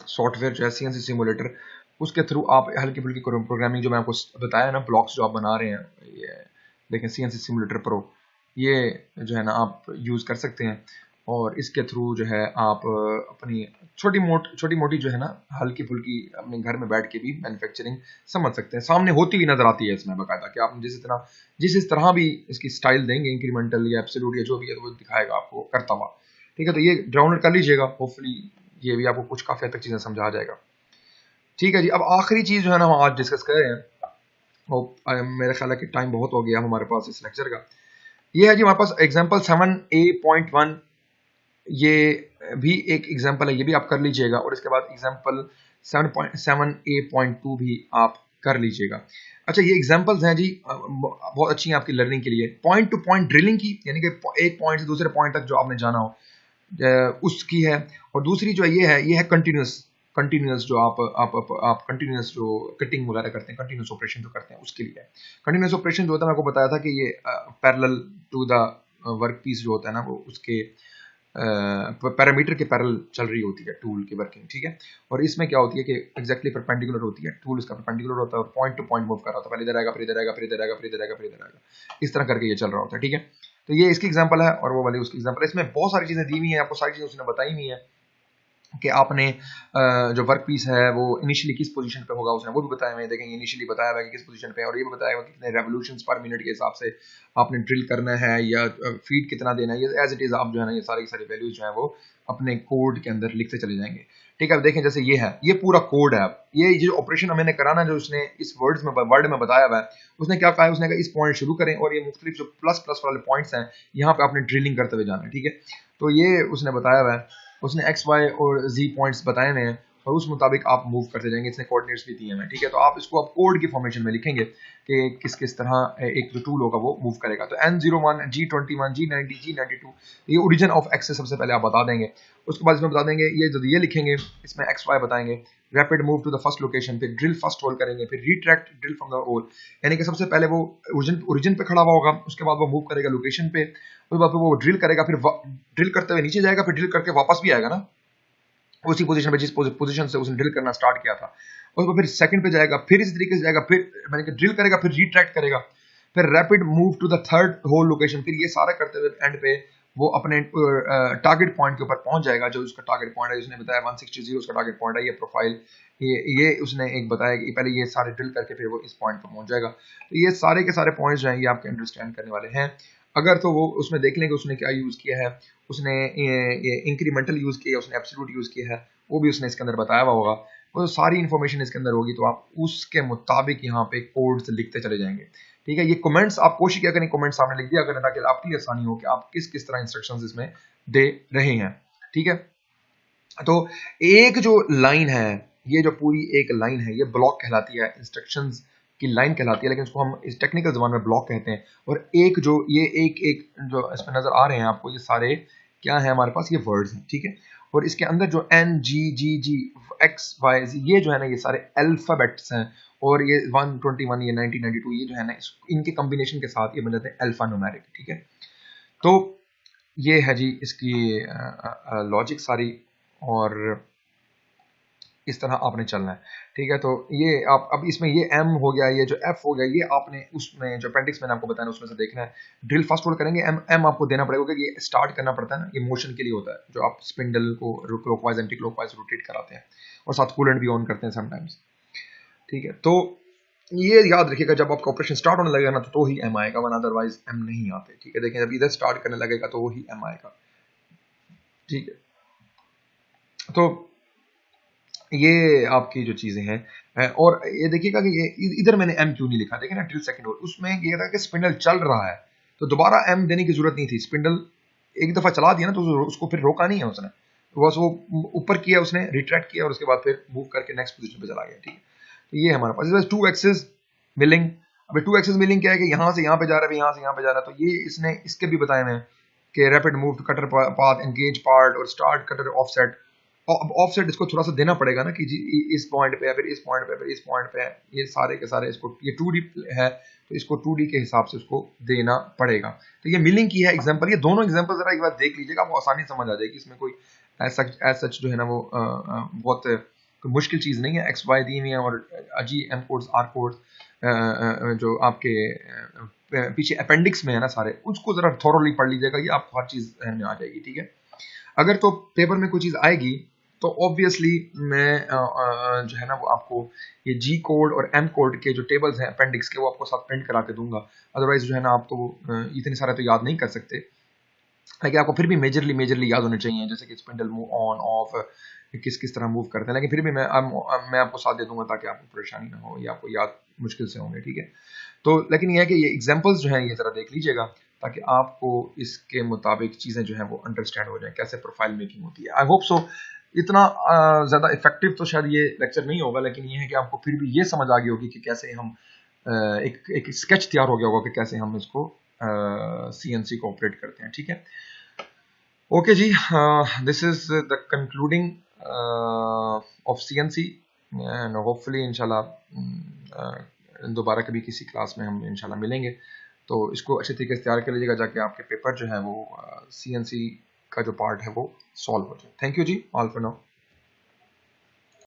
Speaker 1: सॉफ्टवेयर जो है CNC सिमुलेटर, उसके थ्रू आप हल्की फुल्की प्रोग्रामिंग जो मैं आपको बताया ना, ब्लॉक्स जो आप बना रहे हैं, ये देखें CNC सिमुलेटर प्रो, ये जो है ना आप यूज़ कर सकते हैं, और इसके थ्रू जो है आप अपनी छोटी मोटी जो है ना हल्की फुल्की अपने घर में बैठ के भी मैन्युफैक्चरिंग समझ सकते हैं। सामने होती हुई नजर आती है इसमें बाकायदा, कि आप जिस तरह भी इसकी स्टाइल देंगे, इंक्रीमेंटल या एब्सोल्यूट या जो भी है, तो वो दिखाएगा आपको करता हुआ, ठीक है। तो ये डाउनलोड कर लीजिएगा, होपफुली ये भी आपको कुछ काफ़ी हद तक चीज़ें समझा जाएगा, ठीक है जी। अब आखिरी चीज़ जो है ना हम आज डिस्कस कर रहे हैं, वो मेरे ख्याल है कि टाइम बहुत हो गया हमारे पास इस लेक्चर का। ये है जी हमारे पास एग्जांपल 7a.1, ये भी एक एग्जांपल है, ये भी आप कर लीजिएगा, और इसके बाद एग्जांपल 7.7a.2 भी आप कर लीजिएगा। अच्छा, ये एग्जांपल्स हैं जी, बहुत अच्छी हैं आपकी लर्निंग के लिए। पॉइंट टू पॉइंट ड्रिलिंग की, यानी कि एक पॉइंट से दूसरे पॉइंट तक जो आपने जाना हो उसकी है, और दूसरी जो है ये है कंटिन्यूस जो आप कंटिन्यूस जो कटिंग वगैरह करते हैं, कंटिन्यूस ऑपरेशन जो करते हैं, उसके लिए कंटिन्यूस ऑपरेशन जो होता है, मैं आपको बताया था कि ये parallel to the work piece जो होता है ना, वो उसके पैरामीटर के पैरेलल चल रही होती है टूल की वर्किंग, ठीक है। और इसमें क्या होती है कि एग्जैक्टली परपेंडिकुलर होती है, टूल इसका परपेंडिकुलर होता है और पॉइंट टू पॉइंट मूव कर रहा होता है, पहले इधर आएगा, फिर इधर आएगा, फिर इधर आएगा, फिर इधर आएगा, फिर इधर आएगा, इस तरह करके ये चल रहा होता है, ठीक है। तो ये इसकी एग्जांपल है, और वो वाली उसकी एग्जांपल है। इसमें बहुत सारी चीजें दी हुई हैं, आपको सारी चीजें उसने बताई हुई है कि आपने जो वर्क पीस है वो इनिशियली किस पोजीशन पे होगा, उसने वो भी बताया हुआ है। देखेंगे इनिशियली बताया हुआ है कि किस पोजीशन पे है, और ये भी बताया हुआ है कि कितने रेवोल्यूशंस पर मिनट के हिसाब से आपने ड्रिल करना है, या फीड कितना देना है। ये एज इट इज आप जो है ना ये सारी वैल्यूज जो है वो अपने कोड के अंदर लिखते चले जाएंगे, ठीक है। अब देखें, जैसे ये है, ये पूरा कोड है। ये जो ऑपरेशन हमें कराना, जो उसने इस वर्ड में बताया हुआ है, उसने क्या कहा है, उसने कहा इस पॉइंट शुरू करें, और ये मुख्तलिफ जो प्लस प्लस वाले पॉइंट्स हैं, यहाँ पे आपने ड्रिलिंग करते हुए जाना है, ठीक है। तो ये उसने बताया हुआ है, उसने X, Y और Z पॉइंट्स बताए हुए हैं, और उस मुताबिक आप मूव करते जाएंगे। इसने कोऑर्डिनेट्स भी दिए हैं, ठीक है। तो आप इसको आप कोड की फॉर्मेशन में लिखेंगे कि किस तरह एक जो टूल होगा वो मूव करेगा। तो N01, G21, G90, G92, ये ओरिजिन ऑफ X से सबसे पहले आप बता देंगे। उसके बाद इसमें बता देंगे, ये लिखेंगे, इसमें X, Y बताएंगे, rapid move to the first location, फिर ड्रिल फर्स्ट होल करेंगे, फिर retract drill from the hole, यानी कि सबसे पहले वो ओरिजिन पे खड़ा हुआ होगा, उसके बाद वो मूव करेगा लोकेशन पे, उसके बाद वो ड्रिल करेगा, फिर ड्रिल करते हुए नीचे जाएगा, फिर ड्रिल करके वापस भी आएगा ना उसी पोजीशन पे जिस पोजीशन से उसने ड्रिल करना स्टार्ट किया था। उसके बाद फिर सेकंड पे जाएगा, फिर इस तरीके से जाएगा, फिर मैंने कि ड्रिल करेगा, फिर रिट्रैक्ट करेगा, फिर rapid move to the third hole location, फिर ये सारा करते हुए एंड पे वो अपने टारगेट पॉइंट के ऊपर पहुंच जाएगा। जो उसका टारगेट पॉइंट है, उसने बताया 160 उसका टारगेट पॉइंट है, ये प्रोफाइल ये उसने एक बताया कि पहले ये सारे ड्रिल करके फिर वो इस पॉइंट पर पहुंच जाएगा। तो ये सारे के सारे पॉइंट्स जो हैं ये आपके अंडरस्टैंड करने वाले हैं। अगर तो वो उसमें देख लें कि उसने क्या यूज़ किया है, उसने ये इंक्रीमेंटल यूज़ किया है, उसने एब्सोल्यूट यूज़ किया है, वो भी उसने इसके अंदर बताया हुआ होगा। वो सारी इन्फॉर्मेशन इसके अंदर होगी, तो आप उसके मुताबिक यहाँ पे कोड्स लिखते चले जाएंगे। ठीक है, ये कमेंट्स आप कोशिश किया करें, कमेंट सामने लिख दिया करें ताकि आपकी आसानी हो कि आप किस किस तरह इंस्ट्रक्शंस इसमें दे रहे हैं। ठीक है, तो एक जो लाइन है, ये जो पूरी एक लाइन है, ये ब्लॉक कहलाती है, इंस्ट्रक्शंस की लाइन कहलाती है, लेकिन उसको हम इस टेक्निकल जबान में ब्लॉक कहते हैं। और एक जो ये एक एक जो इसमें नजर आ रहे हैं आपको, ये सारे क्या है हमारे पास, ये वर्ड्स हैं। ठीक है, और इसके अंदर जो एन जी जी जी एक्स वाई जी, ये जो है ना ये सारे अल्फाबेट्स हैं। और ये 121 ये 1992 ये जो है ना इनके कॉम्बिनेशन के साथ ये बन जाते हैं अल्फा न्यूमेरिक। ठीक है, तो ये है जी इसकी लॉजिक सारी, और इस तरह आपने चलना है। ठीक है, तो ये आप अब इसमें ये एम हो गया, ये जो एफ हो गया, ये आपने उसमें जो अपेंडिक्स मैंने आपको बताया उसमें से देखना है। ड्रिल फर्स्ट होल्ड करेंगे, एम एम आपको देना पड़ेगा क्योंकि ये स्टार्ट करना पड़ता है ना, ये मोशन के लिए होता है, जो आप स्पिंडल को क्लॉकवाइज एंटी क्लॉकवाइज रोटेट कराते हैं और साथ कूलेंट भी ऑन करते हैं समटाइम्स। ठीक है, तो ये याद रखिएगा, जब आपका ऑपरेशन स्टार्ट होने लगेगा ना तो ही एम आएगा, वरना अदरवाइज एम नहीं आते। ठीक है, देखें जब इधर स्टार्ट करने लगेगा तो वही एम आएगा। ठीक है, तो ये आपकी जो चीजें हैं, और ये देखिएगा कि ये इधर मैंने एम क्यों नहीं लिखा, देखिए ना ड्रिल सेकंड होल, उसमें ये था कि स्पिंडल चल रहा है तो दोबारा एम देने की जरूरत नहीं थी। स्पिंडल एक दफा चला दिया ना तो उसको फिर रोका नहीं है उसने, बस वो ऊपर किया, उसने रिट्रैक्ट किया और उसके बाद फिर मूव करके नेक्स्ट पोजीशन पे चला गया। ठीक है, तो ये हमारे पास टू एक्सिस मिलिंग। अभी टू एक्सिस मिलिंग क्या है कि यहाँ से यहाँ पे जा रहा है, यहाँ से यहाँ पे जा रहा है, तो ये इसने इसके भी बताए हुए हैं कि rapid move to cutter path, engage part और स्टार्ट कटर ऑफसेट। अब ऑफसेट इसको थोड़ा सा देना पड़ेगा ना कि जी इस पॉइंट पे है, फिर इस पॉइंट पे, फिर इस पॉइंट पे है, ये सारे के सारे इसको, ये 2D है तो इसको 2D के हिसाब से उसको देना पड़ेगा। तो ये मिलिंग की है एग्जांपल, ये दोनों एग्जांपल जरा एक बार देख लीजिएगा, आपको आसानी समझ आ जाएगी। इसमें कोई एज सच जो है ना वो बहुत कोई मुश्किल चीज़ नहीं है। एक्स वाई दी हुई है और G M codes are codes जो आपके पीछे अपेंडिक्स में है ना सारे, उसको जरा थॉरोली पढ़ लीजिएगा, ये आपको हर चीज़ में आ जाएगी। ठीक है, अगर तो पेपर में कोई चीज़ आएगी तो ऑब्वियसली मैं जो है ना वो आपको ये जी कोड और एम कोड के जो टेबल्स हैं अपेंडिक्स के, वो आपको साथ प्रिंट करा के दूंगा। अदरवाइज जो है ना आप तो इतने सारे तो याद नहीं कर सकते, लेकिन आपको फिर भी मेजरली याद होने चाहिए, जैसे कि स्पिंडल मूव ऑन ऑफ किस किस तरह मूव करते हैं, लेकिन फिर भी मैं आपको साथ दे दूंगा ताकि आपको परेशानी ना हो या आपको याद मुश्किल से होंगे। ठीक है, तो लेकिन यह है कि ये एग्जांपल्स जो हैं ये ज़रा देख लीजिएगा ताकि आपको इसके मुताबिक चीज़ें जो हैं वो अंडरस्टैंड हो जाएं, कैसे प्रोफाइल मेकिंग होती है। I hope so. इतना ज़्यादा इफेक्टिव तो शायद ये लेक्चर नहीं होगा, लेकिन ये है कि आपको फिर भी ये समझ आ गई होगी कि कैसे हम एक स्केच तैयार हो गया होगा कि कैसे हम इसको CNC को ऑपरेट करते हैं। ठीक है, ओके जी, this is the concluding of CNC and hopefully इंशाल्लाह दोबारा कभी किसी क्लास में हम इंशाल्लाह मिलेंगे, तो इसको अच्छे तरीके से तैयार कर लीजिएगा जाके आपके पेपर जो है वो CNC का जो पार्ट है वो सॉल्व हो जाए। थैंक यू जी, ऑल फॉर नाउ।